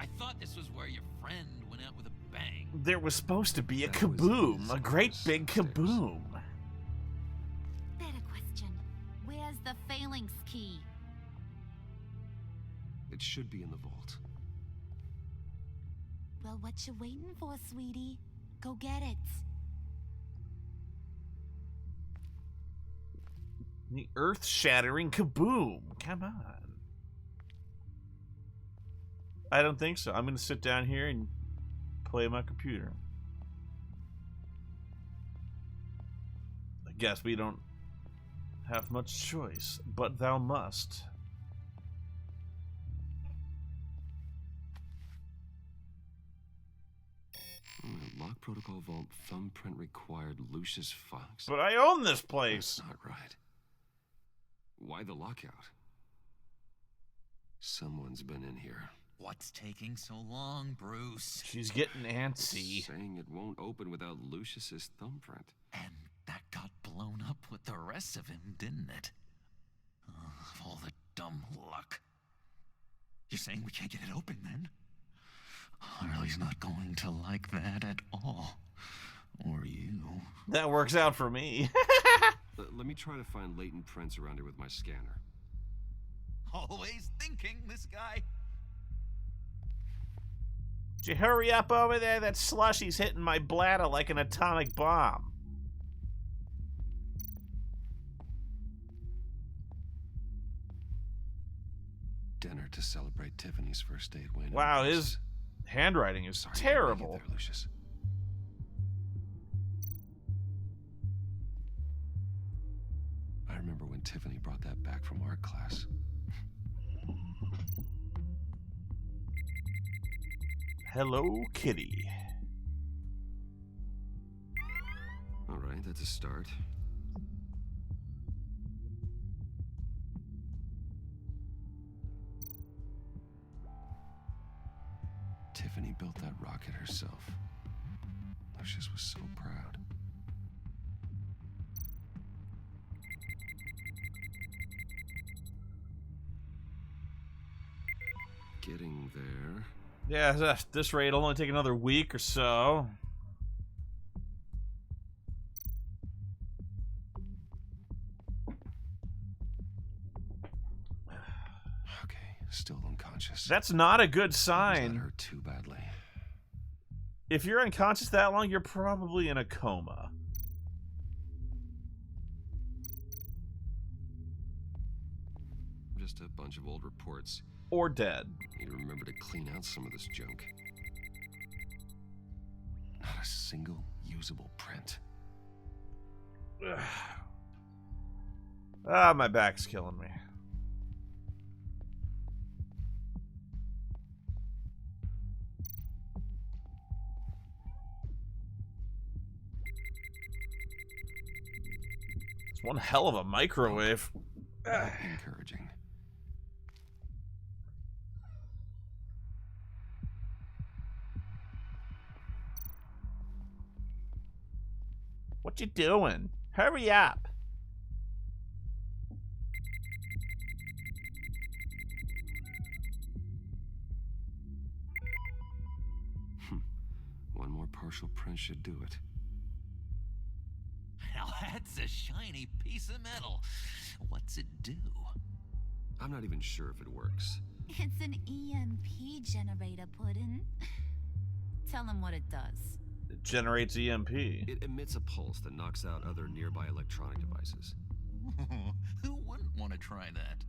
I thought this was where your friend went out with a bang. There was supposed to be a kaboom, a great big kaboom. Better question. Where's the Phalanx Key? It should be in the vault. Well, what you waiting for, sweetie? Go get it. The earth-shattering kaboom. Come on. I don't think so. I'm going to sit down here and play my computer. I guess we don't have much choice, but thou must. Lock protocol vault thumbprint required Lucius Fox. But I own this place. That's not right. Why the lockout? Someone's been in here. What's taking so long, Bruce? She's getting antsy. Saying it won't open without Lucius's thumbprint. And that got blown up with the rest of him, didn't it? Oh, all the dumb luck. You're saying we can't get it open, then? Harley's not going to like that at all. Or you. That works out for me. Let me try to find latent prints around here with my scanner. Always thinking, this guy. Would you hurry up over there? That slushy's hitting my bladder like an atomic bomb. Dinner to celebrate Tiffany's first date win. Wow, his handwriting is terrible. There, Lucius. I remember when Tiffany brought that back from art class. Hello, Kitty. All right, that's a start. Tiffany built that rocket herself. Lucius was so proud. Getting there. Yeah, at this rate, it'll only take another week or so. Okay, still unconscious. That's not a good That sign. hurt too badly. If you're unconscious that long, you're probably in a coma. Just a bunch of old reports. Or dead. Need to remember to clean out some of this junk. Not a single usable print. Ah, my back's killing me. It's one hell of a microwave. Encouraging. What you doing? Hurry up. One more partial print should do it. Now that's a shiny piece of metal. What's it do? I'm not even sure if it works. It's an EMP generator, Puddin'. Tell him what it does. It generates EMP. It emits a pulse that knocks out other nearby electronic devices. Who wouldn't want to try that?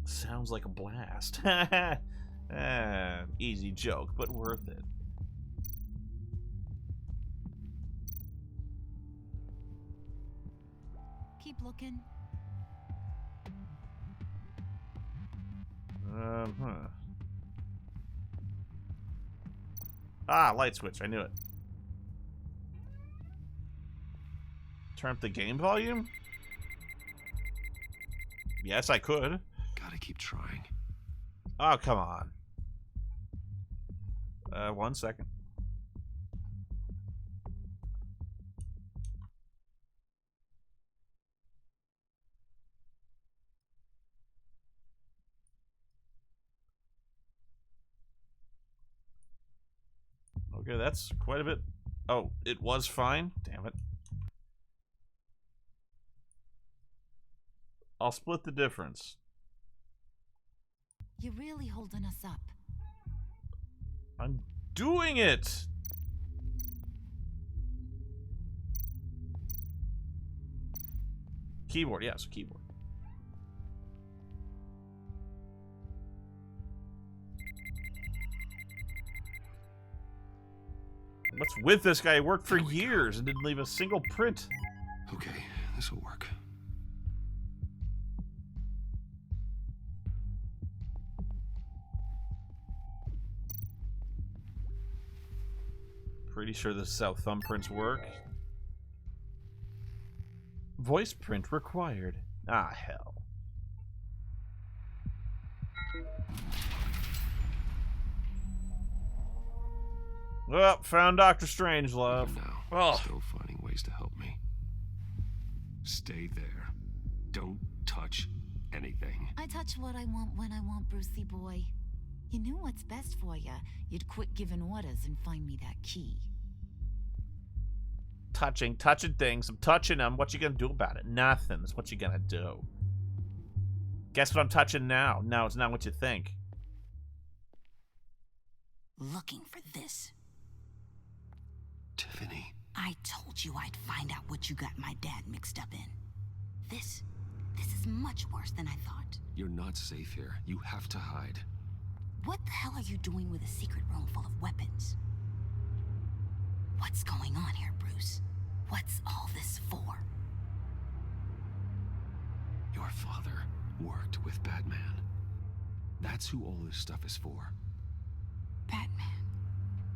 Sounds like a blast. Easy joke, but worth it. Keep looking. Ah, light switch. I knew it. Turn up the game volume? Yes, I could. Gotta keep trying. Oh, come on. 1 second. Okay, that's quite a bit. Oh, it was fine? Damn it. I'll split the difference. You're really holding us up. I'm doing it! Keyboard, yes, keyboard. What's with this guy? He worked for years and didn't leave a single print. Okay, this will work. Pretty sure this is how thumbprints work. Voice print required. Ah, hell. Well, found Dr. Strangelove. Even now, Oh. still finding ways to help me. Stay there. Don't touch anything. I touch what I want when I want, Brucey boy. You knew what's best for you. You'd quit giving orders and find me that key. Touching things. I'm touching them. What you gonna do about it? Nothing. That's what you gonna do. Guess what I'm touching now? No, it's not what you think. Looking for this. Tiffany. I told you I'd find out what you got my dad mixed up in. This is much worse than I thought. You're not safe here. You have to hide. What the hell are you doing with a secret room full of weapons? What's going on here, Bruce? What's all this for? Your father worked with Batman. That's who all this stuff is for. Batman.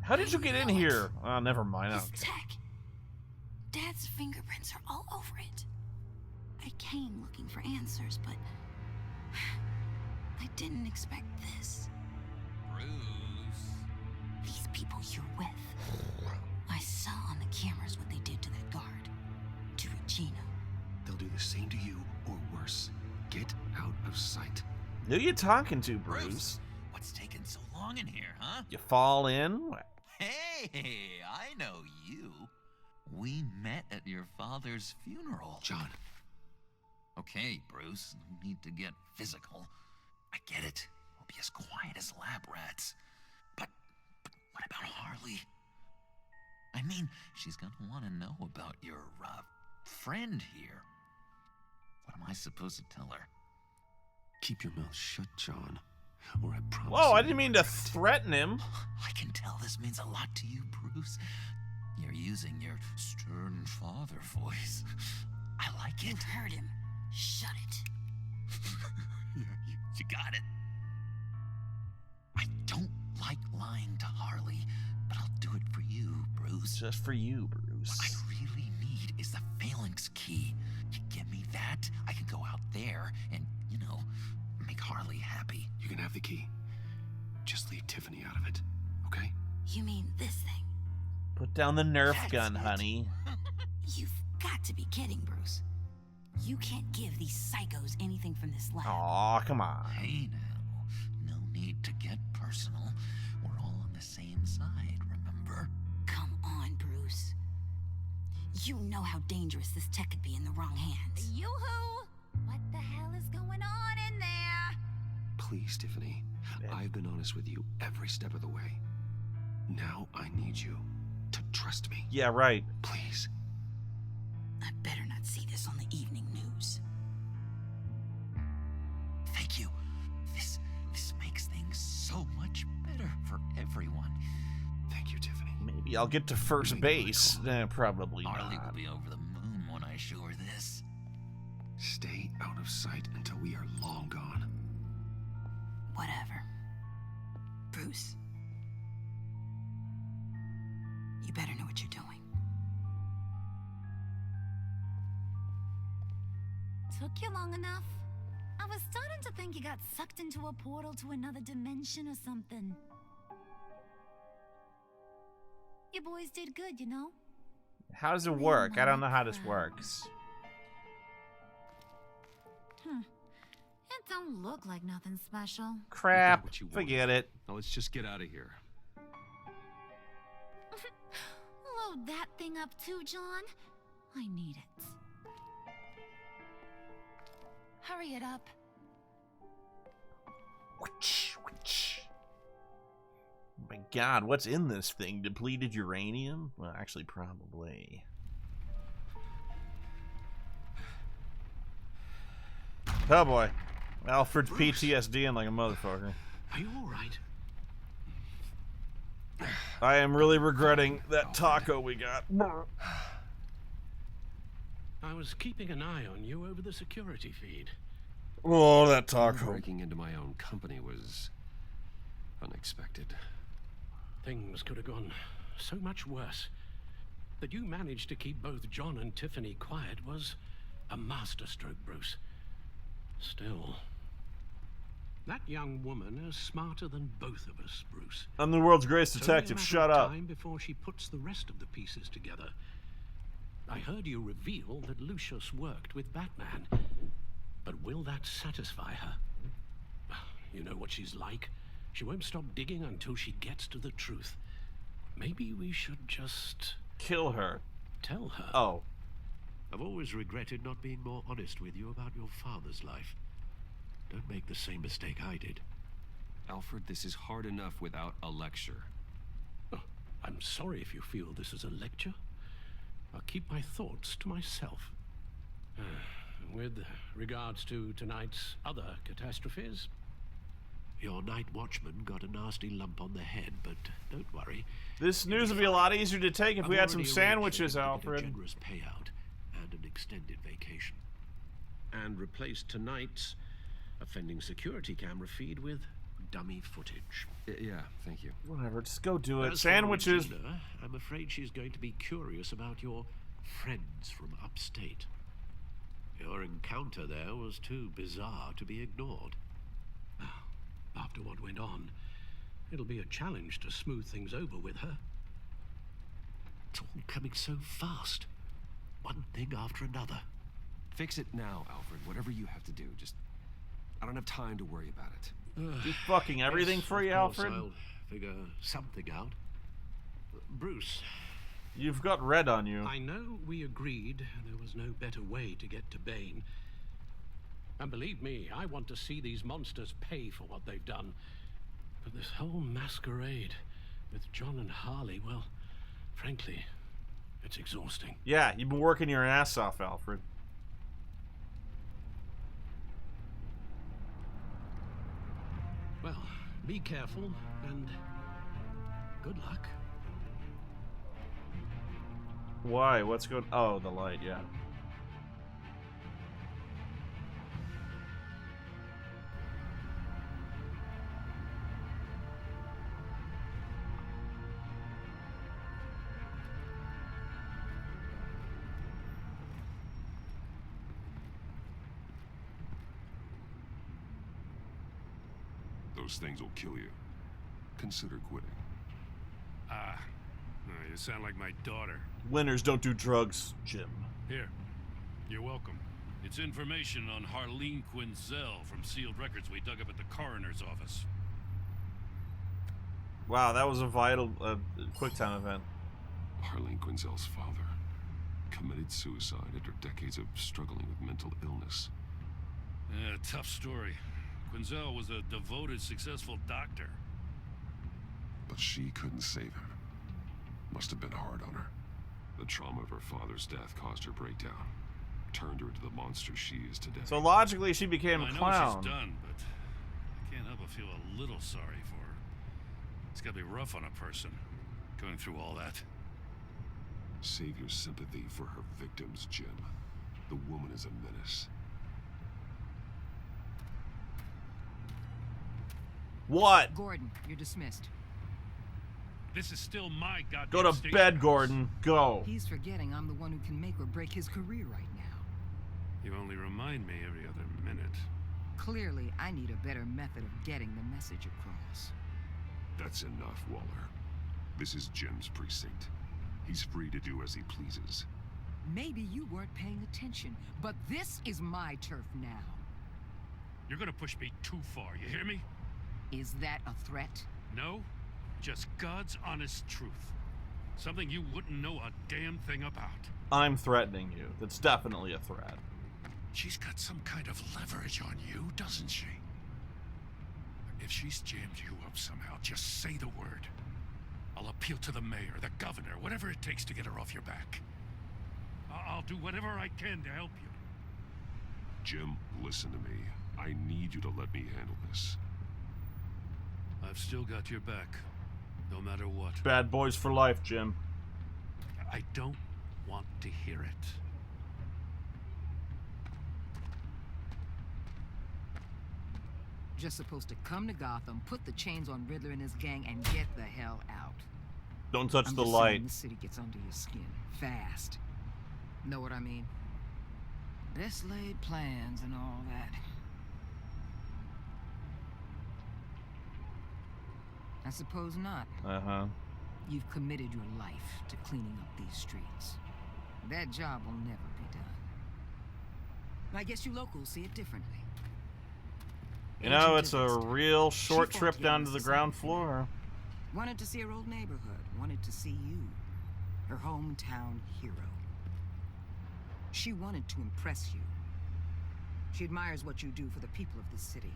How did you get in here? Oh, never mind. This tech. Dad's fingerprints are all over it. I came looking for answers, but I didn't expect this. Bruce. These people you're with. I saw on the cameras what they did to that guard. To Regina. They'll do the same to you, or worse. Get out of sight. Who you talking to, Bruce? What's taking so long in here, huh? You fall in? Hey, I know you. We met at your father's funeral. John. Okay, Bruce, no need to get physical. I get it. We'll be as quiet as lab rats. But what about Harley? I mean, she's gonna want to know about your, friend here. What am I supposed to tell her? Keep your mouth shut, John. Or I promise. Whoa, I didn't mean to threaten him. I can tell this means a lot to you, Bruce. You're using your stern father voice. I like it. You heard him. Shut it. You got it. I don't like lying to Harley, but I'll do it for you, Bruce. Just for you, Bruce. What I really need is the Phalanx Key. You give me that, I can go out there and, make Harley happy. You can have the key. Just leave Tiffany out of it, okay? You mean this thing? Put down the Nerf gun, honey. You've got to be kidding, Bruce. You can't give these psychos anything from this lab. Aw, come on. Hey now, no need to get personal. We're all on the same side, remember? Come on, Bruce. You know how dangerous this tech could be in the wrong hands. Yoo-hoo! What the hell is going on in there? Please, Tiffany. I've been honest with you every step of the way. Now I need you to trust me. Yeah, right. Please. I better not see this on the evening news. Thank you. This makes things so much better for everyone. Thank you, Tiffany. Maybe I'll get to first base. Probably Harley not. will be over the moon when I show her this. Stay out of sight until we are long gone. Whatever. Bruce. You better know what you're doing. Took you long enough? I was starting to think you got sucked into a portal to another dimension or something. You boys did good, you know? How does it work? I don't know how this works. It don't look like nothing special. Crap. Forget it. Now let's just get out of here. Load that thing up too, John. I need it. Hurry it up. Oh my god, what's in this thing? Depleted uranium? Well, actually, probably. Oh boy. Alfred's PTSDing like a motherfucker. Are you alright? I am really regretting that taco we got. I was keeping an eye on you over the security feed. Oh, that taco. Breaking into my own company was unexpected. Things could have gone so much worse. That you managed to keep both John and Tiffany quiet was a masterstroke, Bruce. Still, that young woman is smarter than both of us, Bruce. I'm the world's greatest detective. Shut up. Time before she puts the rest of the pieces together. I heard you reveal that Lucius worked with Batman. But will that satisfy her? You know what she's like. She won't stop digging until she gets to the truth. Maybe we should just... kill her. Tell her. Oh. I've always regretted not being more honest with you about your father's life. Don't make the same mistake I did. Alfred, this is hard enough without a lecture. Oh, I'm sorry if you feel this is a lecture. I'll keep my thoughts to myself. With regards to tonight's other catastrophes, your night watchman got a nasty lump on the head, but don't worry. This news would be a lot easier to take if we had some sandwiches, Alfred. A generous payout and an extended vacation. And replace tonight's offending security camera feed with dummy footage. Yeah, thank you. Whatever, just go do it. As for Sandwiches. Regina, I'm afraid she's going to be curious about your friends from upstate. Your encounter there was too bizarre to be ignored. After what went on, it'll be a challenge to smooth things over with her. It's all coming so fast. One thing after another. Fix it now, Alfred. Whatever you have to do. Just... I don't have time to worry about it. Do fucking everything Yes, for you, of course, Alfred? I'll figure something out. Bruce. You've got red on you. I know we agreed there was no better way to get to Bane. And believe me, I want to see these monsters pay for what they've done. But this whole masquerade with John and Harley, well, frankly, it's exhausting. Yeah, you've been working your ass off, Alfred. Well, be careful and good luck. Why? What's going... Oh, the light, yeah. Those things will kill you. Consider quitting. You sound like my daughter. Winners don't do drugs, Jim. Here, you're welcome. It's information on Harleen Quinzel from sealed records we dug up at the coroner's office. Wow, that was a vital QuickTime event. Harleen Quinzel's father committed suicide after decades of struggling with mental illness. Yeah, tough story. Quinzel was a devoted, successful doctor. But she couldn't save him. Must have been hard on her. The trauma of her father's death caused her breakdown. Turned her into the monster she is today. So logically, she became a I know clown. what she's done, but I can't help but feel a little sorry for her. It's gotta be rough on a person, going through all that. Save your sympathy for her victims, Jim. The woman is a menace. What? Gordon, you're dismissed. This is still my goddamn Go to station. bed, Gordon. Go. He's forgetting I'm the one who can make or break his career right now. You only remind me every other minute. Clearly, I need a better method of getting the message across. That's enough, Waller. This is Jim's precinct. He's free to do as he pleases. Maybe you weren't paying attention, but this is my turf now. You're gonna push me too far, you hear me? Is that a threat? No, just God's honest truth. Something you wouldn't know a damn thing about. I'm threatening you. That's definitely a threat. She's got some kind of leverage on you, doesn't she? If she's jammed you up somehow, just say the word. I'll appeal to the mayor, the governor, whatever it takes to get her off your back. I'll do whatever I can to help you. Jim, listen to me. I need you to let me handle this. I've still got your back, no matter what. Bad boys for life, Jim. I don't want to hear it. Just supposed to come to Gotham, put the chains on Riddler and his gang, and get the hell out. Don't touch I'm the just light. saying, this city gets under your skin fast. Know what I mean? Best laid plans and all that. I suppose not. Uh-huh. You've committed your life to cleaning up these streets. That job will never be done. I guess you locals see it differently. You know, it's a real short trip down to the ground floor. Wanted to see her old neighborhood. Wanted to see you. Her hometown hero. She wanted to impress you. She admires what you do for the people of this city.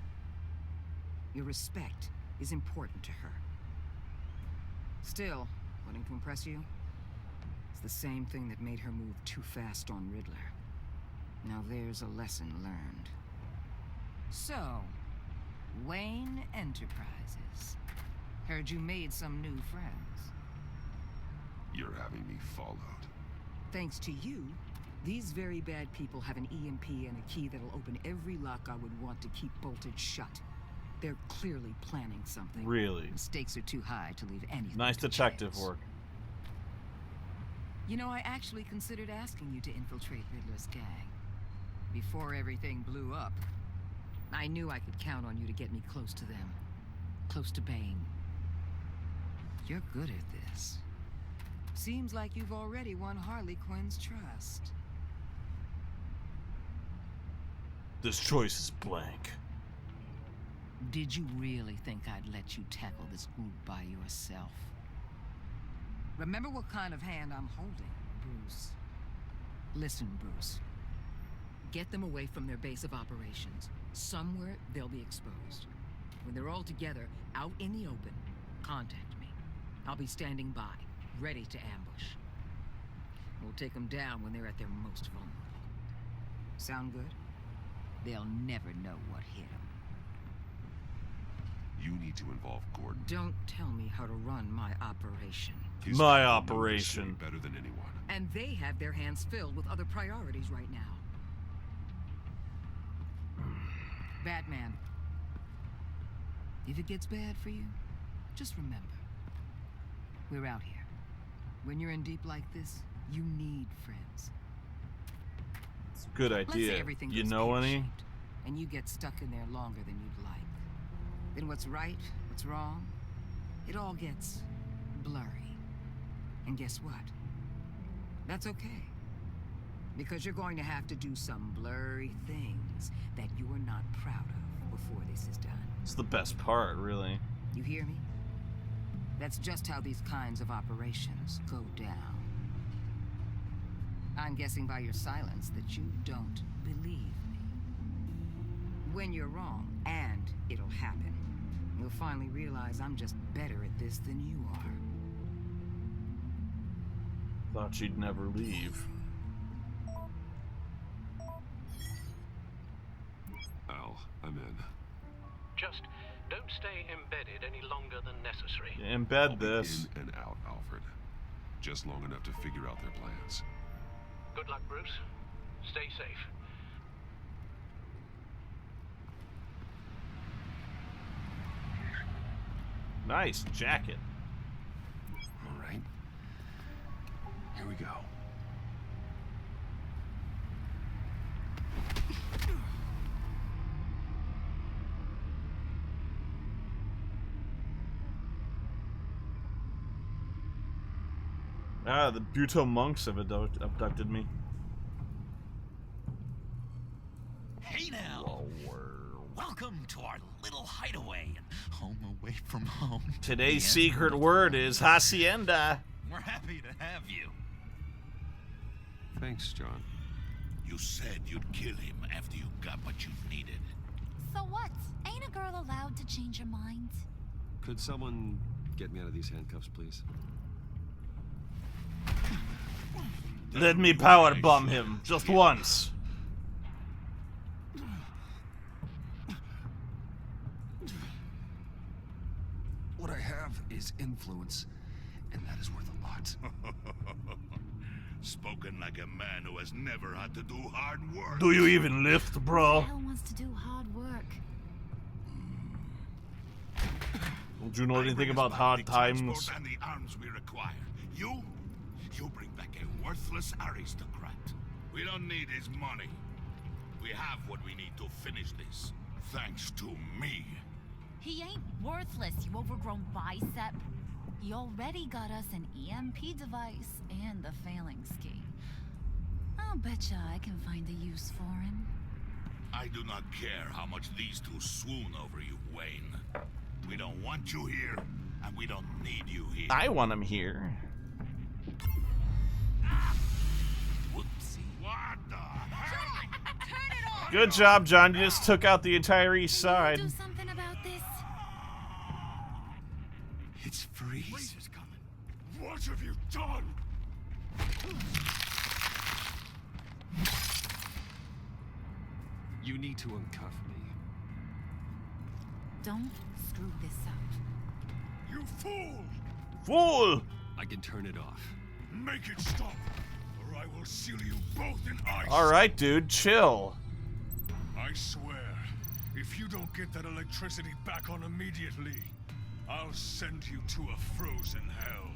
Your respect is important to her. Still, wanting to impress you? It's the same thing that made her move too fast on Riddler. Now there's a lesson learned. So, Wayne Enterprises. Heard you made some new friends. You're having me followed. Thanks to you, these very bad people have an EMP and a key that'll open every lock I would want to keep bolted shut. They're clearly planning something. Really? The stakes are too high to leave anything. Nice detective work. You know, I actually considered asking you to infiltrate Riddler's gang. Before everything blew up, I knew I could count on you to get me close to them. Close to Bane. You're good at this. Seems like you've already won Harley Quinn's trust. This choice is blank. Did you really think I'd let you tackle this group by yourself? Remember what kind of hand I'm holding, Bruce. Listen, Bruce. Get them away from their base of operations. Somewhere they'll be exposed. When they're all together, out in the open, contact me. I'll be standing by, ready to ambush. We'll take them down when they're at their most vulnerable. Sound good? They'll never know what hit them. You need to involve Gordon. Don't tell me how to run my operation. His My people know operation. this city better than anyone. And they have their hands filled with other priorities right now. Batman. If it gets bad for you, just remember. We're out here. When you're in deep like this, you need friends. It's a good Let's say idea. everything You goes know any? pear-shaped, and you get stuck in there longer than you'd like. Then what's right, what's wrong, it all gets blurry. And guess what? That's okay. Because you're going to have to do some blurry things that you are not proud of before this is done. It's the best part, really. You hear me? That's just how these kinds of operations go down. I'm guessing by your silence that you don't believe me. When you're wrong, and it'll happen, you'll finally realize I'm just better at this than you are. Thought you'd never leave. Al, I'm in. Just don't stay embedded any longer than necessary. Embed I'll be this. in and out, Alfred. Just long enough to figure out their plans. Good luck, Bruce. Stay safe. Nice jacket. All right. Here we go. Ah, the Buto monks have abducted me. Hey now! Welcome to our little hideaway and home away from home. Today's The secret word is hacienda. We're happy to have you. Thanks, John. You said you'd kill him after you got what you needed. So what? Ain't a girl allowed to change her mind? Could someone get me out of these handcuffs, please? Let me power bomb him just once. What I have is influence, and that is worth a lot. Spoken like a man who has never had to do hard work. Do you even lift, bro? Hell wants to do hard work. Don't you know anything about hard times? And the arms we require. You bring back a worthless aristocrat. We don't need his money. We have what we need to finish this. Thanks to me. He ain't worthless, you overgrown bicep. He already got us an EMP device and the Phalanx Key. I'll betcha I can find a use for him. I do not care how much these two swoon over you, Wayne. We don't want you here, and we don't need you here. I want him here. Whoopsie. What the heck? Turn it on! Good job, John. You just took out the entire east side. Do something about this? It's Freeze. Freeze is coming. What have you done? You need to uncuff me. Don't screw this up. You fool! Fool! I can turn it off. Make it stop, or I will seal you both in ice. All right, dude, chill. I swear, If you don't get that electricity back on immediately, I'll send you to a frozen hell.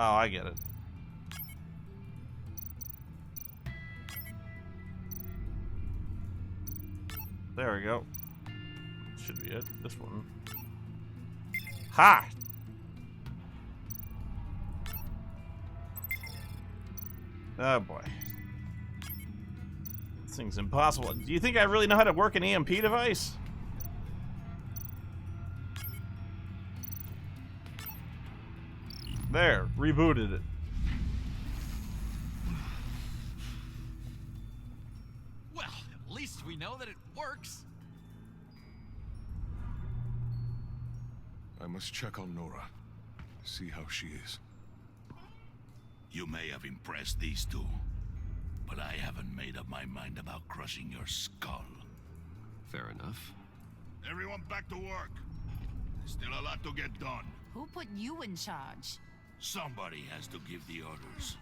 Oh, I get it. There we go. Should be it. This one. Ha! Oh boy. This thing's impossible. Do you think I really know how to work an EMP device? There, rebooted it. Well, at least we know that it works. I must check on Nora. See how she is. You may have impressed these two, but I haven't made up my mind about crushing your skull. Fair enough. Everyone back to work. There's still a lot to get done. Who put you in charge? Somebody has to give the orders.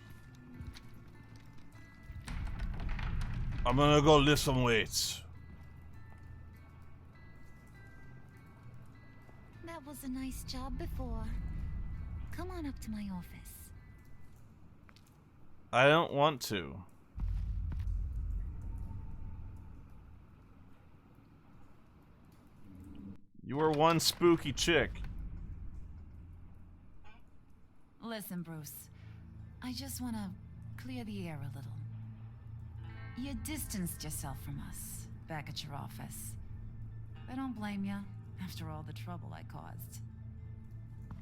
I'm gonna go lift some weights. That was a nice job before. Come on up to my office. I don't want to. You were one spooky chick. Listen, Bruce. I just want to clear the air a little. You distanced yourself from us back at your office. I don't blame you, after all the trouble I caused.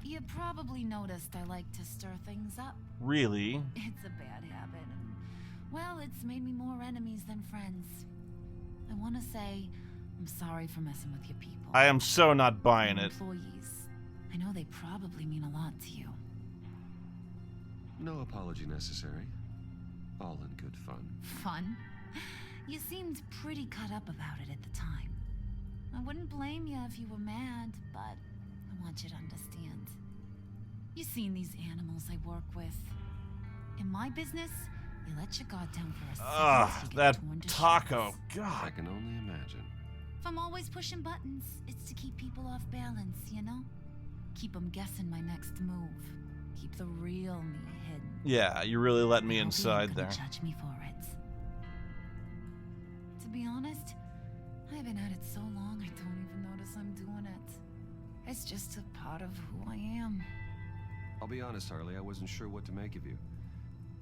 You probably noticed I like to stir things up. Really? It's a bad habit, and, well, it's made me more enemies than friends. I want to say I'm sorry for messing with your people. I am so not buying Your it. employees. I know they probably mean a lot to you. No apology necessary. All in good fun. Fun? You seemed pretty cut up about it at the time. I wouldn't blame you if you were mad, but I want you to understand. You've seen these animals I work with. In my business, you let your guard down for a second. Ugh, that taco. God. I can only imagine. If I'm always pushing buttons, it's to keep people off balance, you know? Keep them guessing my next move. Keep the real me hidden. Yeah, you really let me I hope you inside ain't there. gonna judge me for it. To be honest, I've been at it so long I don't even notice I'm doing it. It's just a part of who I am. I'll be honest, Harley, I wasn't sure what to make of you.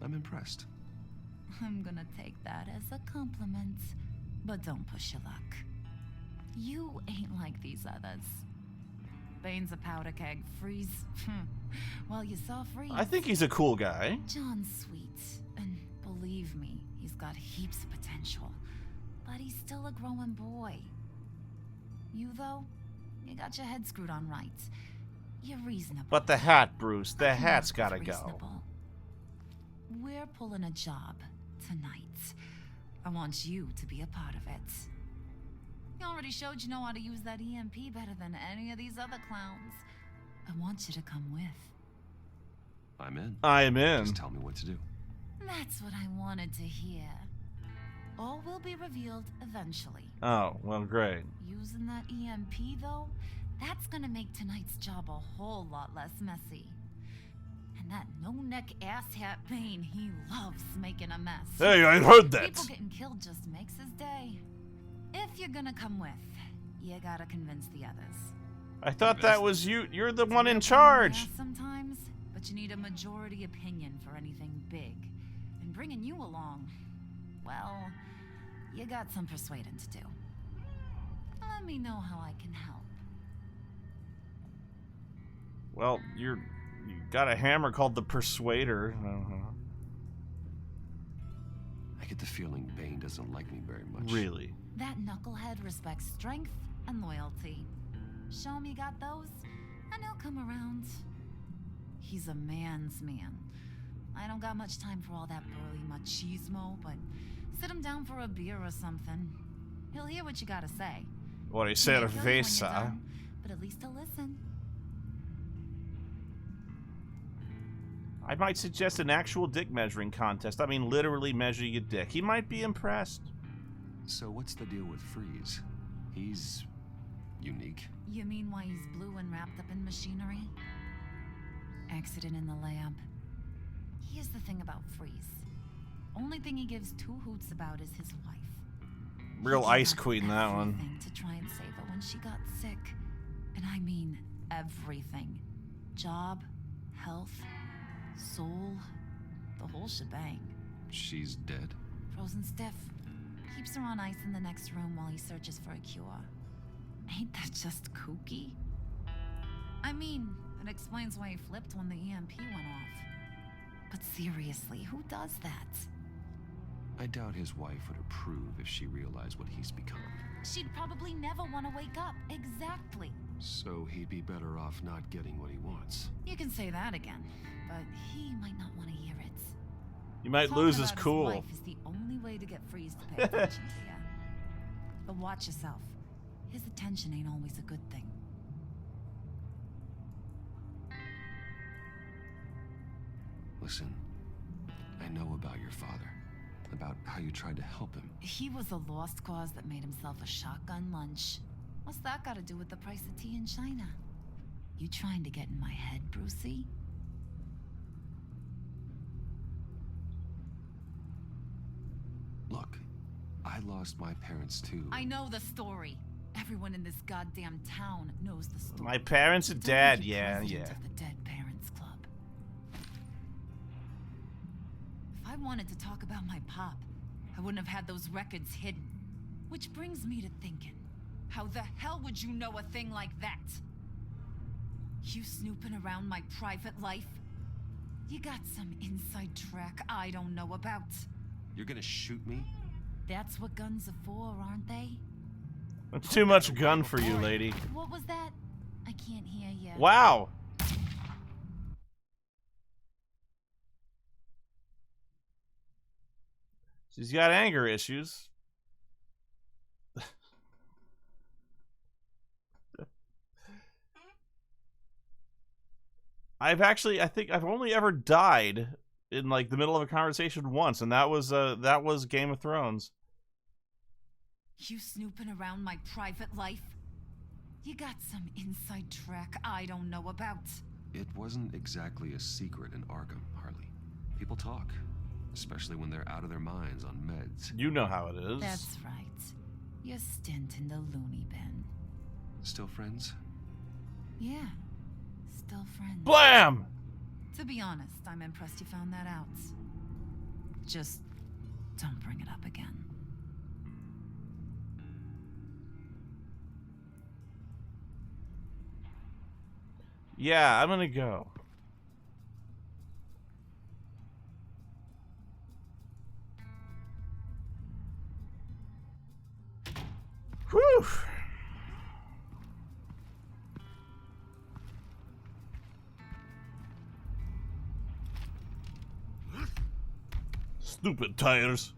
I'm impressed. I'm gonna take that as a compliment, but don't push your luck. You ain't like these others. Bane's a powder keg. Freeze. Well, you saw Freeze. I think he's a cool guy. John's sweet, and believe me, he's got heaps of potential. But he's still a growing boy. You, though, you got your head screwed on right. You're reasonable. But the hat, Bruce. The hat's gotta go. Reasonable. We're pulling a job tonight. I want you to be a part of it. You already showed you know how to use that EMP better than any of these other clowns. I want you to come with. I'm in. I'm in. Just tell me what to do. That's what I wanted to hear. All will be revealed eventually. Oh, well, great. Using that EMP, though, that's gonna make tonight's job a whole lot less messy. And that no-neck asshat Bane, he loves making a mess. Hey, I heard that. People getting killed just makes his day. If you're gonna come with, you gotta convince the others. I thought that was you. You're the one in charge. Yeah, sometimes, but you need a majority opinion for anything big. And bringing you along, well, you got some persuading to do. Let me know how I can help. Well, you got a hammer called the Persuader. I get the feeling Bane doesn't like me very much. Really? That knucklehead respects strength and loyalty. Show him you got those, and he'll come around. He's a man's man. I don't got much time for all that burly machismo, but sit him down for a beer or something. He'll hear what you gotta say. Or a He may kill you when you're cerveza. done, but at least he'll listen. I might suggest an actual dick measuring contest. I mean, literally measure your dick. He might be impressed. So what's the deal with Freeze? He's unique. You mean why he's blue and wrapped up in machinery? Accident in the lab. Here's the thing about Freeze. Only thing he gives two hoots about is his wife. Real He ice gave up queen, that one. everything to try and save her when she got sick. And I mean everything. Job, health, soul, the whole shebang. She's dead? Frozen stiff. Keeps her on ice in the next room while he searches for a cure. Ain't that just kooky? I mean, it explains why he flipped when the EMP went off. But seriously, who does that? I doubt his wife would approve if she realized what he's become. She'd probably never want to wake up. Exactly. So he'd be better off not getting what he wants. You can say that again, but he might not want to hear it. You might Talking lose his about cool. His wife is the only way to get Freeze to pay attention to you. But watch yourself. His attention ain't always a good thing. Listen, I know about your father. About how you tried to help him. He was a lost cause that made himself a shotgun lunch. What's that got to do with the price of tea in China? You trying to get in my head, Brucey? Look, I lost my parents too. I know the story. Everyone in this goddamn town knows the story. My parents are Don't dead. make you Yeah, president yeah. of the Dead Parents Club. If I wanted to talk about my pop, I wouldn't have had those records hidden. Which brings me to thinking, how the hell would you know a thing like that? You snooping around my private life? You got some inside track I don't know about. You're gonna shoot me? That's what guns are for, aren't they? That's too much gun for you, lady. What was that? I can't hear you. Wow. She's got anger issues. I think I've only ever died in like the middle of a conversation once, and that was Game of Thrones. You snooping around my private life? You got some inside track I don't know about. It wasn't exactly a secret in Arkham, Harley. People talk, especially when they're out of their minds on meds. You know how it is. That's right. Your stint in the loony bin. Still friends? Yeah. Still friends. Blam! To be honest, I'm impressed you found that out. Just don't bring it up again. Yeah, I'm gonna go. Whew. Stupid tires.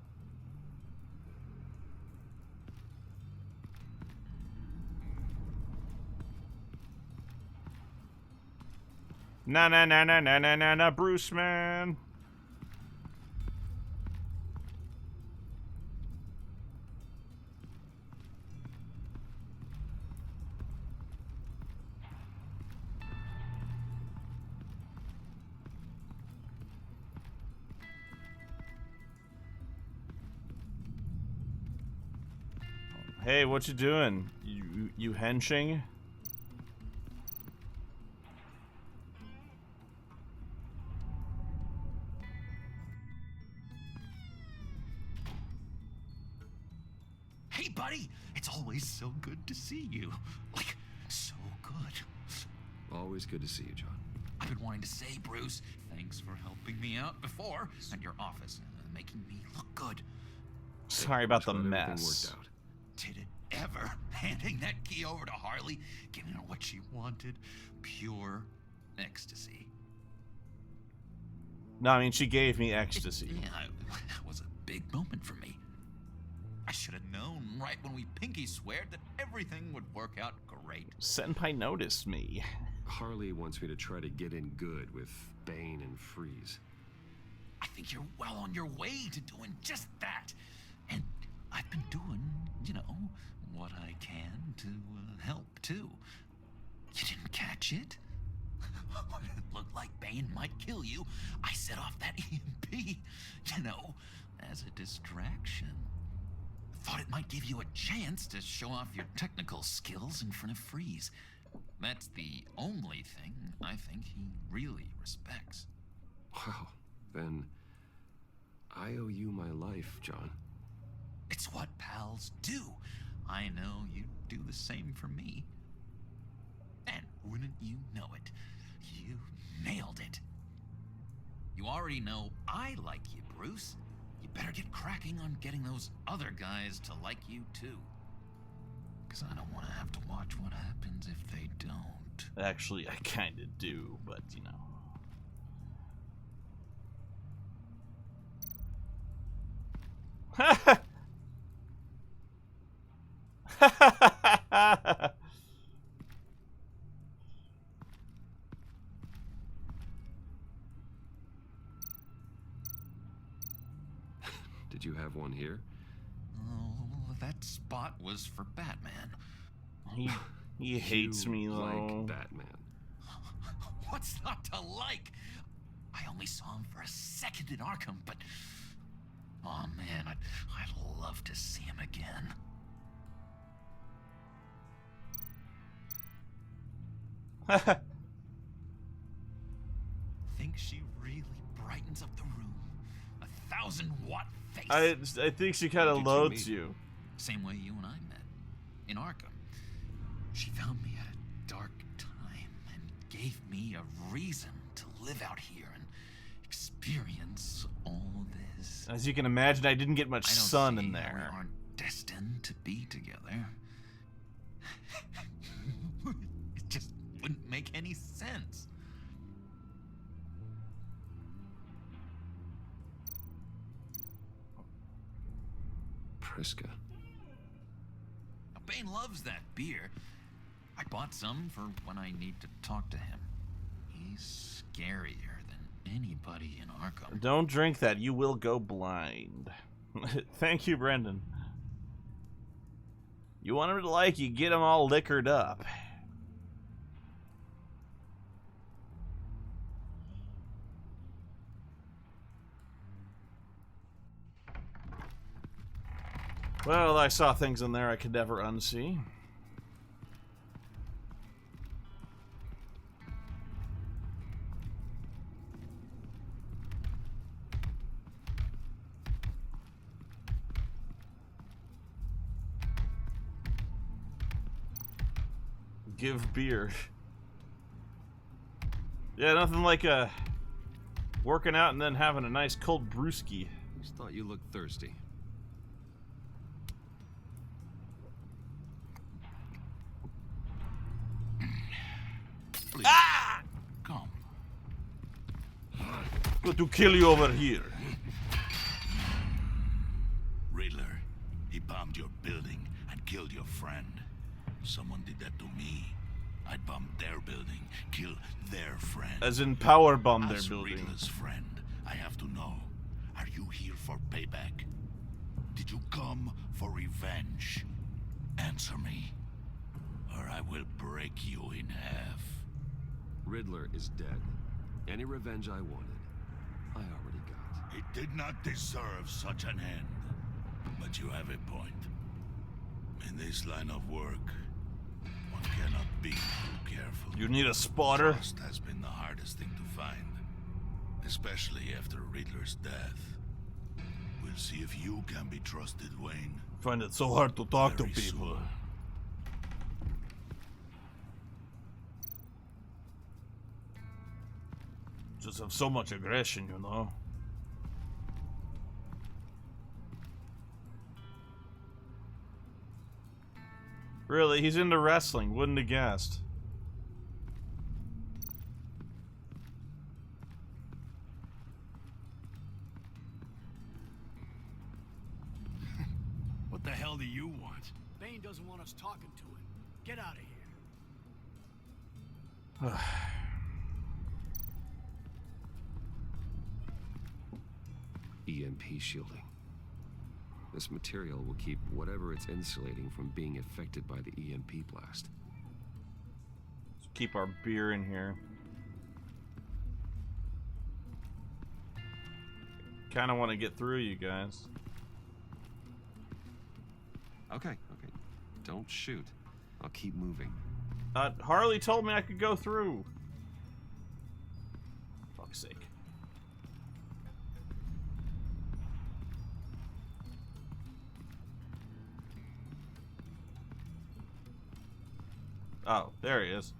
Na, Bruce, man. Hey, what you doing? You henching? Hey, buddy! It's always so good to see you. Like, so good. Always good to see you, John. I've been wanting to say, Bruce, thanks for helping me out before at your office, making me look good. Sorry about the Everything mess. worked out. Did it ever? Handing that key over to Harley, giving her what she wanted. Pure ecstasy. No, I mean, she gave me ecstasy. Yeah, it was a big moment for me. I should have known right when we pinky sweared that everything would work out great. Senpai noticed me. Harley wants me to try to get in good with Bane and Freeze. I think you're well on your way to doing just that. And I've been doing, you know, what I can to help, too. You didn't catch it? When it looked like Bane might kill you, I set off that EMP, you know, as a distraction. Thought it might give you a chance to show off your technical skills in front of Freeze. That's the only thing I think he really respects. Wow, then I owe you my life, John. It's what pals do. I know you'd do the same for me. And wouldn't you know it, you nailed it. You already know I like you, Bruce. You better get cracking on getting those other guys to like you too. Because I don't want to have to watch what happens if they don't. Actually, I kind of do, but you know. Did you have one here? Oh, that spot was for Batman. He hates me, though. Like Batman. What's not to like? I only saw him for a second in Arkham, but... oh, man, I'd love to see him again. Think she really brightens up the room. 1,000-watt face. I think she kind of loathes you. Same way you and I met. In Arkham. She found me at a dark time and gave me a reason to live out here and experience all this. As you can imagine, I didn't get much sun in there. We aren't destined to be together. It just wouldn't make any sense. Priska. Bane loves that beer. I bought some for when I need to talk to him. He's scarier than anybody in Arkham. Don't drink that. You will go blind. Thank you, Brendan. You want him to like you, get him all liquored up. Well, I saw things in there I could never unsee. Give beer. Yeah, nothing like working out and then having a nice cold brewski. Just thought you looked thirsty. Please. Ah! Come. Good to kill you over here. Riddler, he bombed your building and killed your friend. Someone did that to me. I'd bomb their building, kill their friend. As in power bomb their As building. Riddler's friend, I have to know. Are you here for payback? Did you come for revenge? Answer me, or I will break you in half. Riddler is dead. Any revenge I wanted, I already got. He did not deserve such an end. But you have a point. In this line of work, one cannot be too careful. You need a spotter? Trust has been the hardest thing to find. Especially after Riddler's death. We'll see if you can be trusted, Wayne. I find it so hard to talk Very to people. soon. Just have so much aggression, you know. Really, he's into wrestling. Wouldn't have guessed. What Get out of here. EMP shielding. This material will keep whatever it's insulating from being affected by the EMP blast. Let's keep our beer in here. Kind of want to get through, you guys. Okay. Don't shoot. I'll keep moving. Harley told me I could go through. Fuck's sake. Oh, there he is.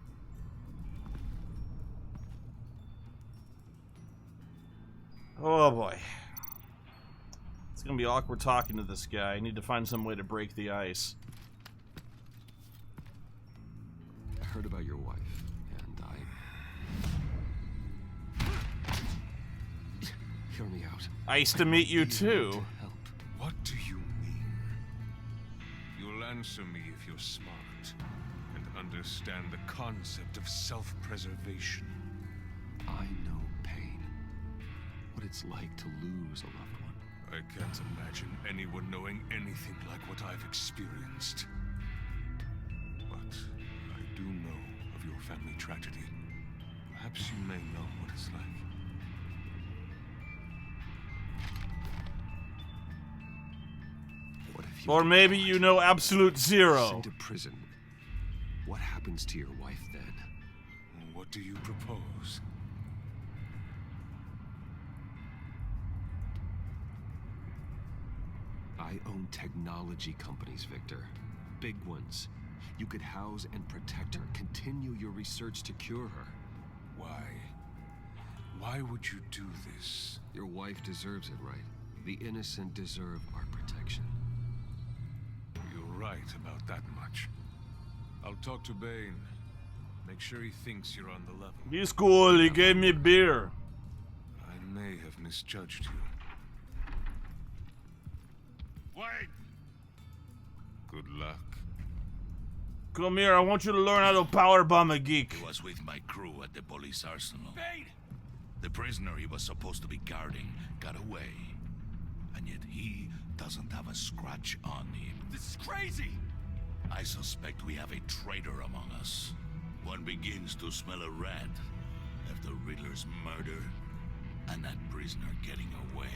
Oh boy. It's gonna be awkward talking to this guy. I need to find some way to break the ice. I heard about your wife, and hear me out. Nice to meet you too. What do you mean? You'll answer me if you're smart and understand the concept of self-preservation. I know pain. What it's like to lose a loved one. I can't imagine anyone knowing anything like what I've experienced. But I do know of your family tragedy. Perhaps you may know what it's like. What if you Or maybe you know absolute zero. sent to prison? What happens to your wife then? What do you propose? I own technology companies, Victor. Big ones. You could house and protect her, continue your research to cure her. Why? Why would you do this? Your wife deserves it, right? The innocent deserve our protection. You're right about that much. I'll talk to Bane. Make sure he thinks you're on the level. He's cool, he gave me beer. I may have misjudged you. Wait! Good luck. Come here, I want you to learn how to powerbomb a geek. He was with my crew at the police arsenal. Bane! The prisoner he was supposed to be guarding got away. And yet he doesn't have a scratch on him. This is crazy! I suspect we have a traitor among us. One begins to smell a rat after Riddler's murder and that prisoner getting away.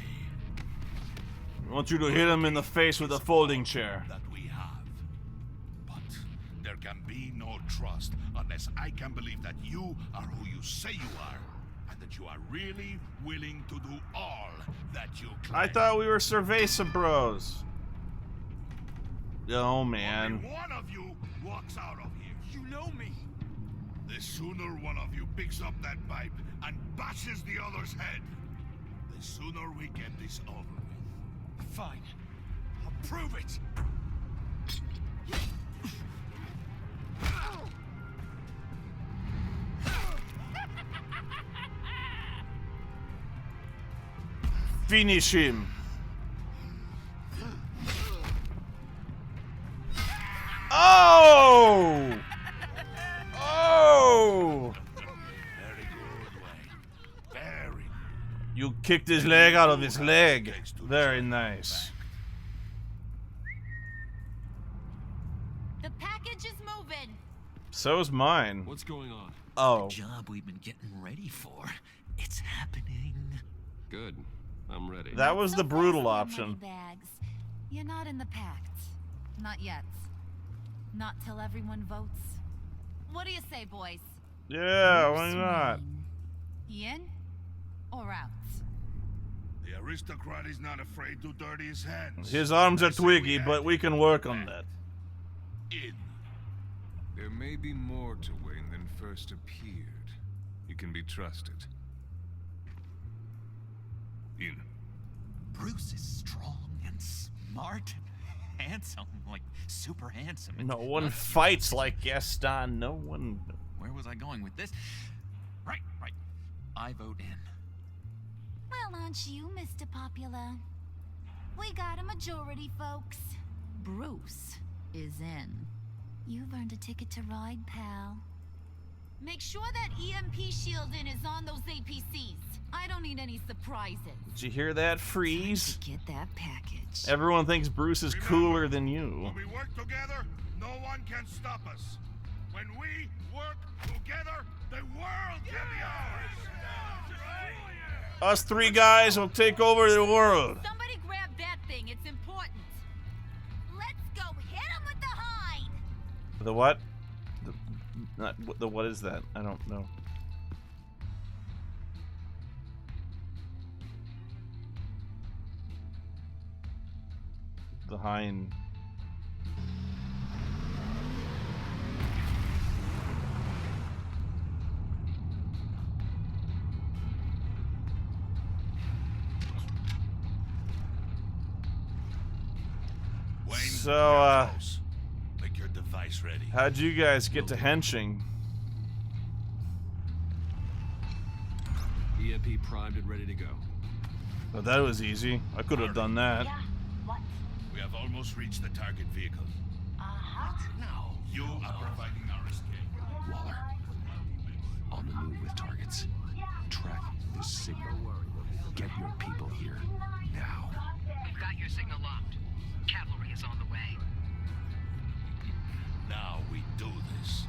I want you to hit him in the face with a folding chair. That we have. But there can be no trust unless I can believe that you are who you say you are, and that you are really willing to do all that you claim. I thought we were Cerveza bros. Oh man. Only one of you walks out of here. You know me. The sooner one of you picks up that pipe and bashes the other's head, the sooner we get this over with. Fine. I'll prove it. Finish him. Oh! Oh! Very good, Wayne. Very good. You kicked his leg out of his leg. Very nice. The package is moving. So's mine. What's going on? Oh. The job we've been getting ready for. It's happening. Good. I'm ready. That was the brutal Money option. bags. You're not in the pact. Not yet. Not till everyone votes. What do you say, boys? Yeah, why not? In or out? The aristocrat is not afraid to dirty his hands. His arms are twiggy, but we can work on that. In. There may be more to Wayne than first appeared. He can be trusted. In. Bruce is strong and smart and handsome, like super handsome. No one fights like Gaston. No one. Where was I going with this? Right. I vote in. Well, aren't you, Mr. Popular? We got a majority, folks. Bruce is in. You've earned a ticket to ride, pal. Make sure that EMP shielding is on those APCs. I don't need any surprises. Did you hear that, Freeze? Get that package. Everyone thinks Bruce is cooler than you. When we work together, no one can stop us. When we work together, the world can be ours. Us three guys will take over the world. Somebody grab that thing. It's important. Let's go hit him with the hide. The what? The what is that? I don't know. The hind. So, make your device ready. How'd you guys get to henching? EMP primed and ready to go. Well, that was easy. I could have done that. Yeah, what? We have almost reached the target vehicle. No. You are providing our escape. Waller, on the move with targets. Track this signal. Get your people here now. We've got your signal locked. Cavalry is on the way. Now we do this.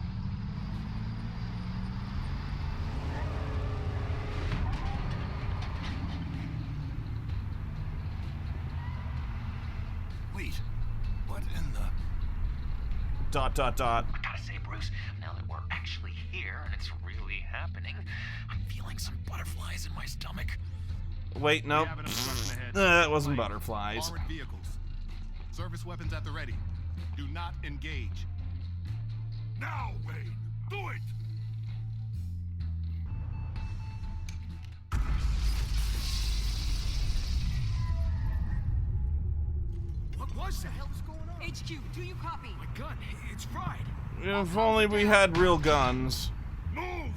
Wait, what in the... Dot, dot, dot. I gotta say, Bruce, now that we're actually here and it's really happening, I'm feeling some butterflies in my stomach. Wait, no. That wasn't butterflies. Armored vehicles. Service weapons at the ready. Do not engage. Now, Wayne, do it! What was that? What the hell is going on? HQ, do you copy? My gun, it's fried. If only we had real guns. Move!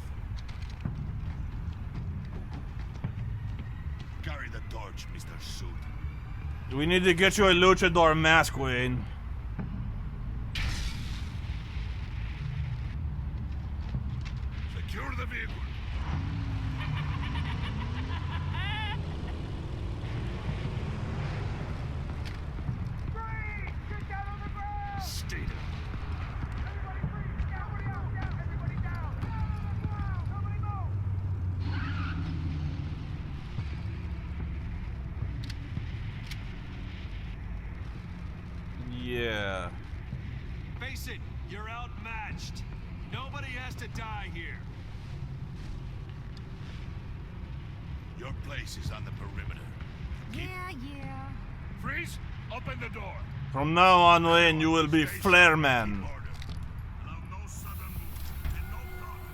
Carry the torch, Mr. Suit. We need to get you a luchador mask, Wayne. Secure the vehicle. Stay down. Yeah. Face it, you're outmatched. Nobody has to die here. Your place is on the perimeter. Yeah. Freeze, open the door. From now on, Wayne, you will be Flare Man. Allow no sudden moves and no problem.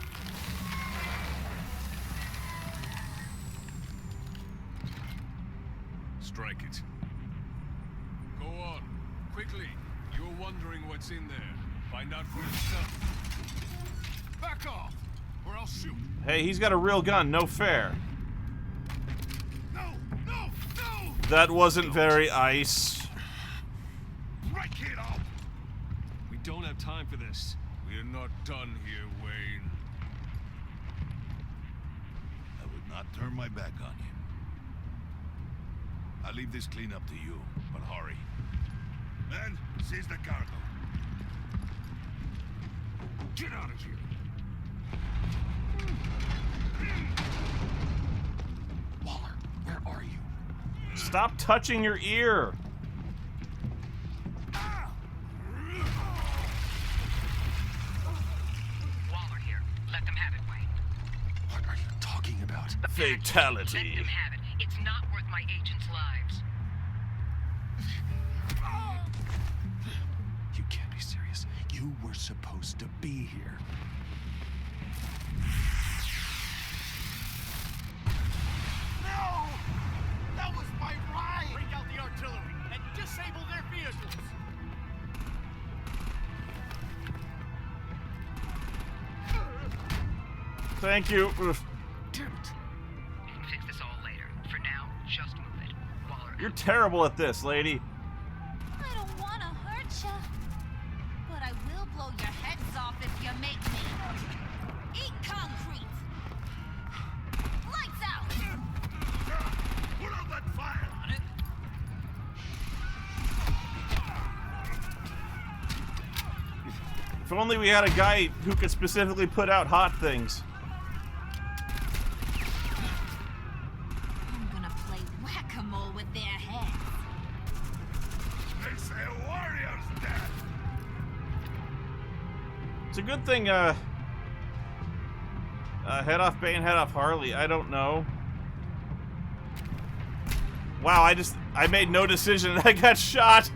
Strike it. Go on. Quickly. You're wondering what's in there. Find out for yourself. Back off, or I'll shoot. Hey, he's got a real gun. No fair. No! That wasn't very ice. Right, kid, out! We don't have time for this. We're not done here, Wayne. I would not turn my back on you. I'll leave this cleanup to you, but hurry. Men, seize the cargo. Get out of here. Waller, where are you? Stop touching your ear. Waller here. Let them have it, Wayne. What are you talking about? Fatality. Let them have it. It's not worth my agents' lives. You can't be serious. You were supposed to be here. No! That was my ride! Bring out the artillery and disable their vehicles. Thank you. Damn it. You can fix this all later. For now, just move it. Waller, You're terrible at this, lady. I don't want to hurt ya, but I will blow If only we had a guy who could specifically put out hot things. I'm gonna play whack-a-mole with their heads. They say a warrior's dead. It's a good thing, head off Bane, head off Harley. I don't know. Wow, I made no decision and I got shot.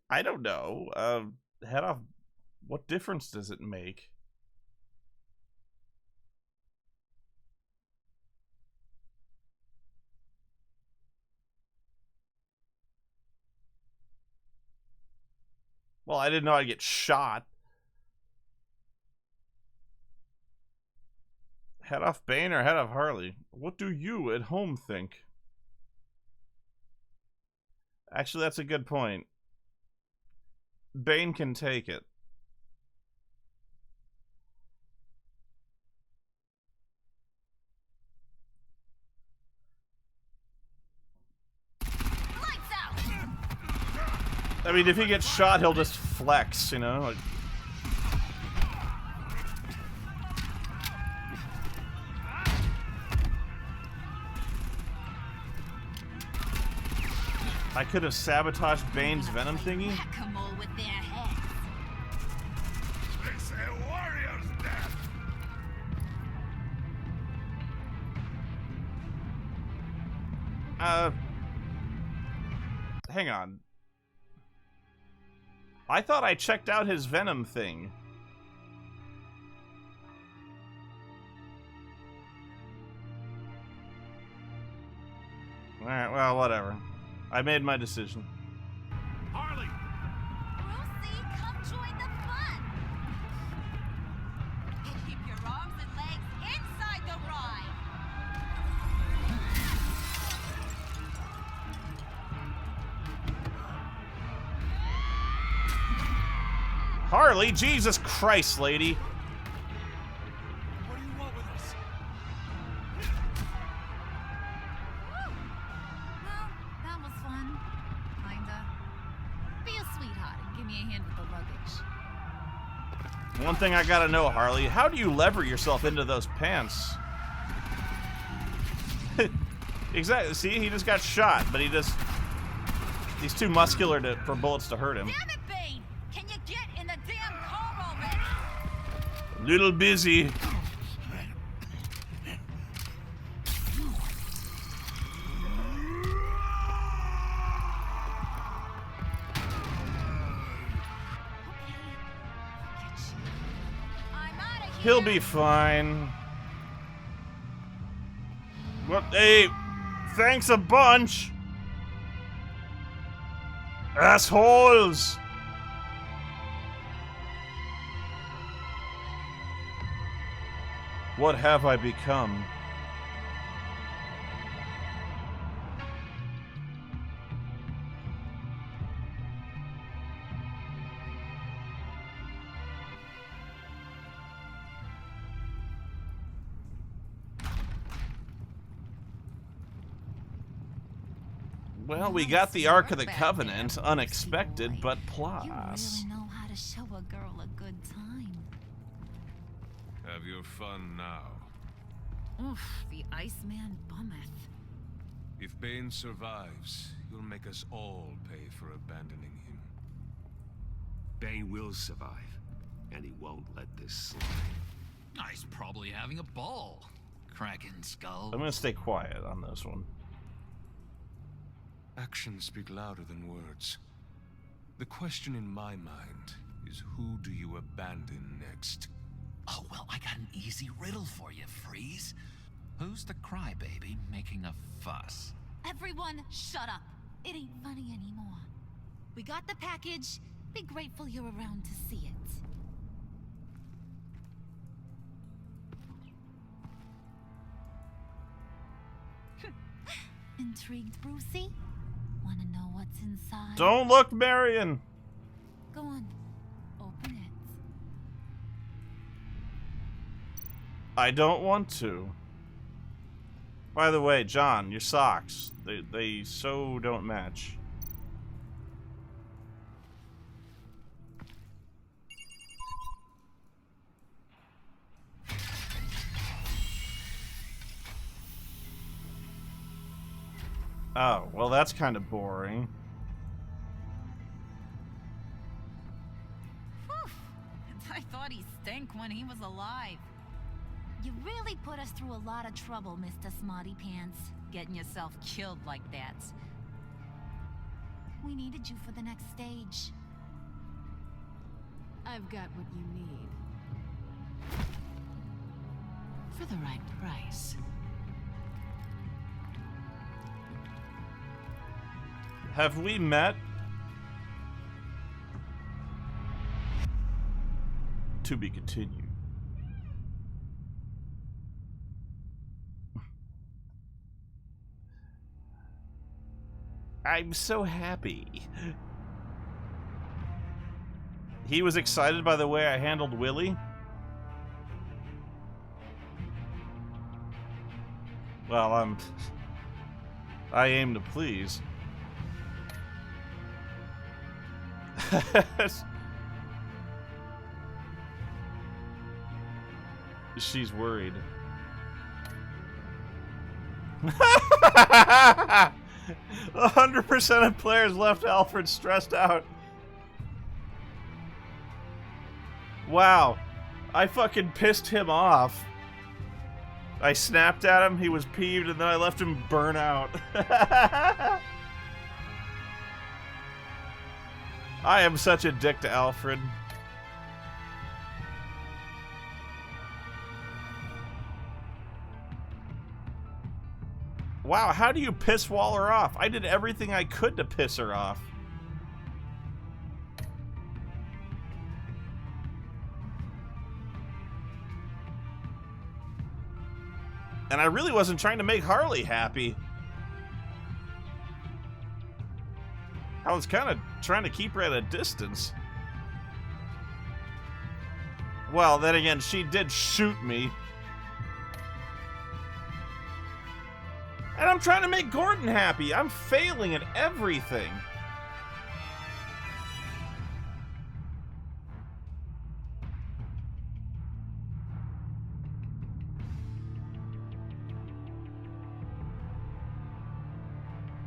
I don't know. Head off. What difference does it make? Well, I didn't know I'd get shot. Head off Bane or head off Harley? What do you at home think? Actually, that's a good point. Bane can take it. I mean, if he gets shot, he'll just flex, you know? Like, I could have sabotaged Bane's venom thingy. Whack-a-mole with their heads. They say a warrior's dead. Hang on. I thought I checked out his venom thing. Alright, well, whatever. I made my decision. Harley! Brucey, come join the fun! Keep your arms and legs inside the ride! Harley, Jesus Christ, lady. What do you want with us? Well, that was fun. Kinda. Be a sweetheart and give me a hand with the luggage. One thing I gotta know, Harley, how do you lever yourself into those pants? Exactly, see, he just got shot, but he's too muscular for bullets to hurt him. Damn it, Bane! Can you get in the damn car already? A little busy. I'm out of here! He'll be fine. What? Hey, thanks a bunch. Assholes. What have I become? Well, we got the Ark of the Covenant. Unexpected, but plus. You really know how to show a girl a good time. Have your fun now. Oof, the Iceman bummeth. If Bane survives, you'll make us all pay for abandoning him. Bane will survive, and he won't let this slide. He's probably having a ball. Cracking skull. I'm gonna stay quiet on this one. Actions speak louder than words. The question in my mind is, who do you abandon next? Oh, well, I got an easy riddle for you, Freeze. Who's the crybaby making a fuss? Everyone, shut up. It ain't funny anymore. We got the package. Be grateful you're around to see it. Intrigued, Brucey? Want to know what's inside? Don't look, Marion. Go on. Open it. I don't want to. By the way, John, your socks, they so don't match. Oh, well, that's kind of boring. Whew. I thought he stank when he was alive. You really put us through a lot of trouble, Mr. Smarty Pants. Getting yourself killed like that. We needed you for the next stage. I've got what you need. For the right price. Have we met? To be continued. I'm so happy. He was excited by the way I handled Willie. Well, I aim to please. She's worried. 100% of players left Alfred stressed out. Wow. I fucking pissed him off. I snapped at him, he was peeved, and then I left him burn out. I am such a dick to Alfred. Wow, how do you piss Waller off? I did everything I could to piss her off. And I really wasn't trying to make Harley happy. I was kind of trying to keep her at a distance. Well, then again, she did shoot me. And I'm trying to make Gordon happy. I'm failing at everything.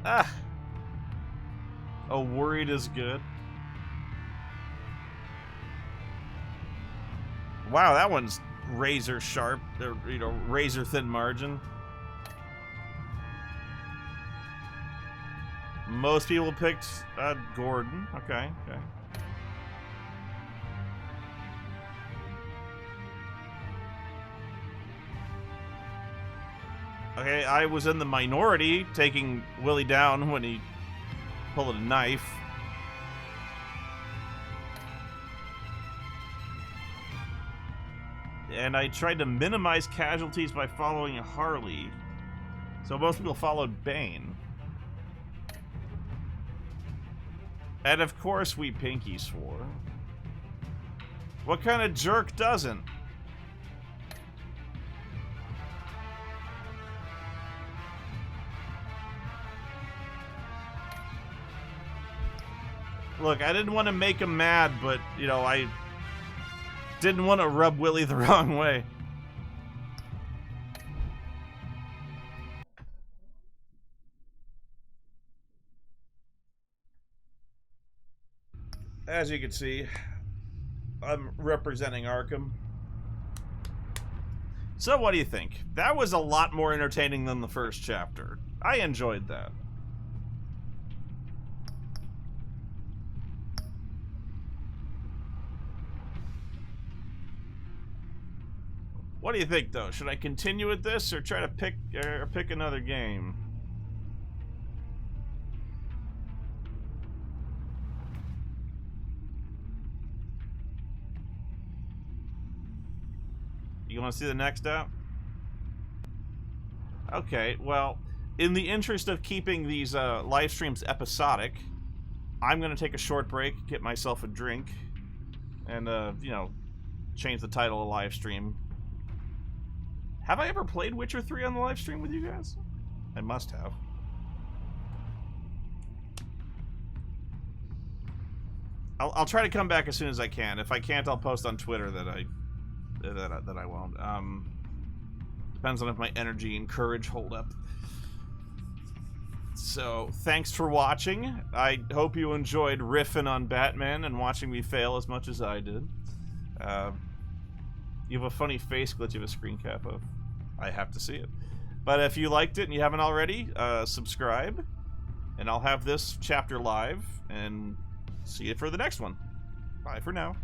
Ah. Oh, worried is good. Wow, that one's razor sharp. You know, razor thin margin. Most people picked Gordon. Okay, okay. Okay, I was in the minority, taking Willie down when he pulled a knife. And I tried to minimize casualties by following Harley. So most people followed Bane. And of course we pinky swore. What kind of jerk doesn't? Look, I didn't want to make him mad, but, you know, I didn't want to rub Willie the wrong way. As you can see, I'm representing Arkham. So what do you think? That was a lot more entertaining than the first chapter. I enjoyed that. What do you think, though? Should I continue with this or try to pick another game? You want to see the next app? Okay, well, in the interest of keeping these live streams episodic, I'm going to take a short break, get myself a drink, and, you know, change the title of the live stream. Have I ever played Witcher 3 on the live stream with you guys? I must have. I'll try to come back as soon as I can. If I can't, I'll post on Twitter that I won't. Depends on if my energy and courage hold up. So, thanks for watching. I hope you enjoyed riffing on Batman and watching me fail as much as I did. You have a funny face glitch you have a screen cap of. I have to see it. But if you liked it and you haven't already, subscribe. And I'll have this chapter live. And see you for the next one. Bye for now.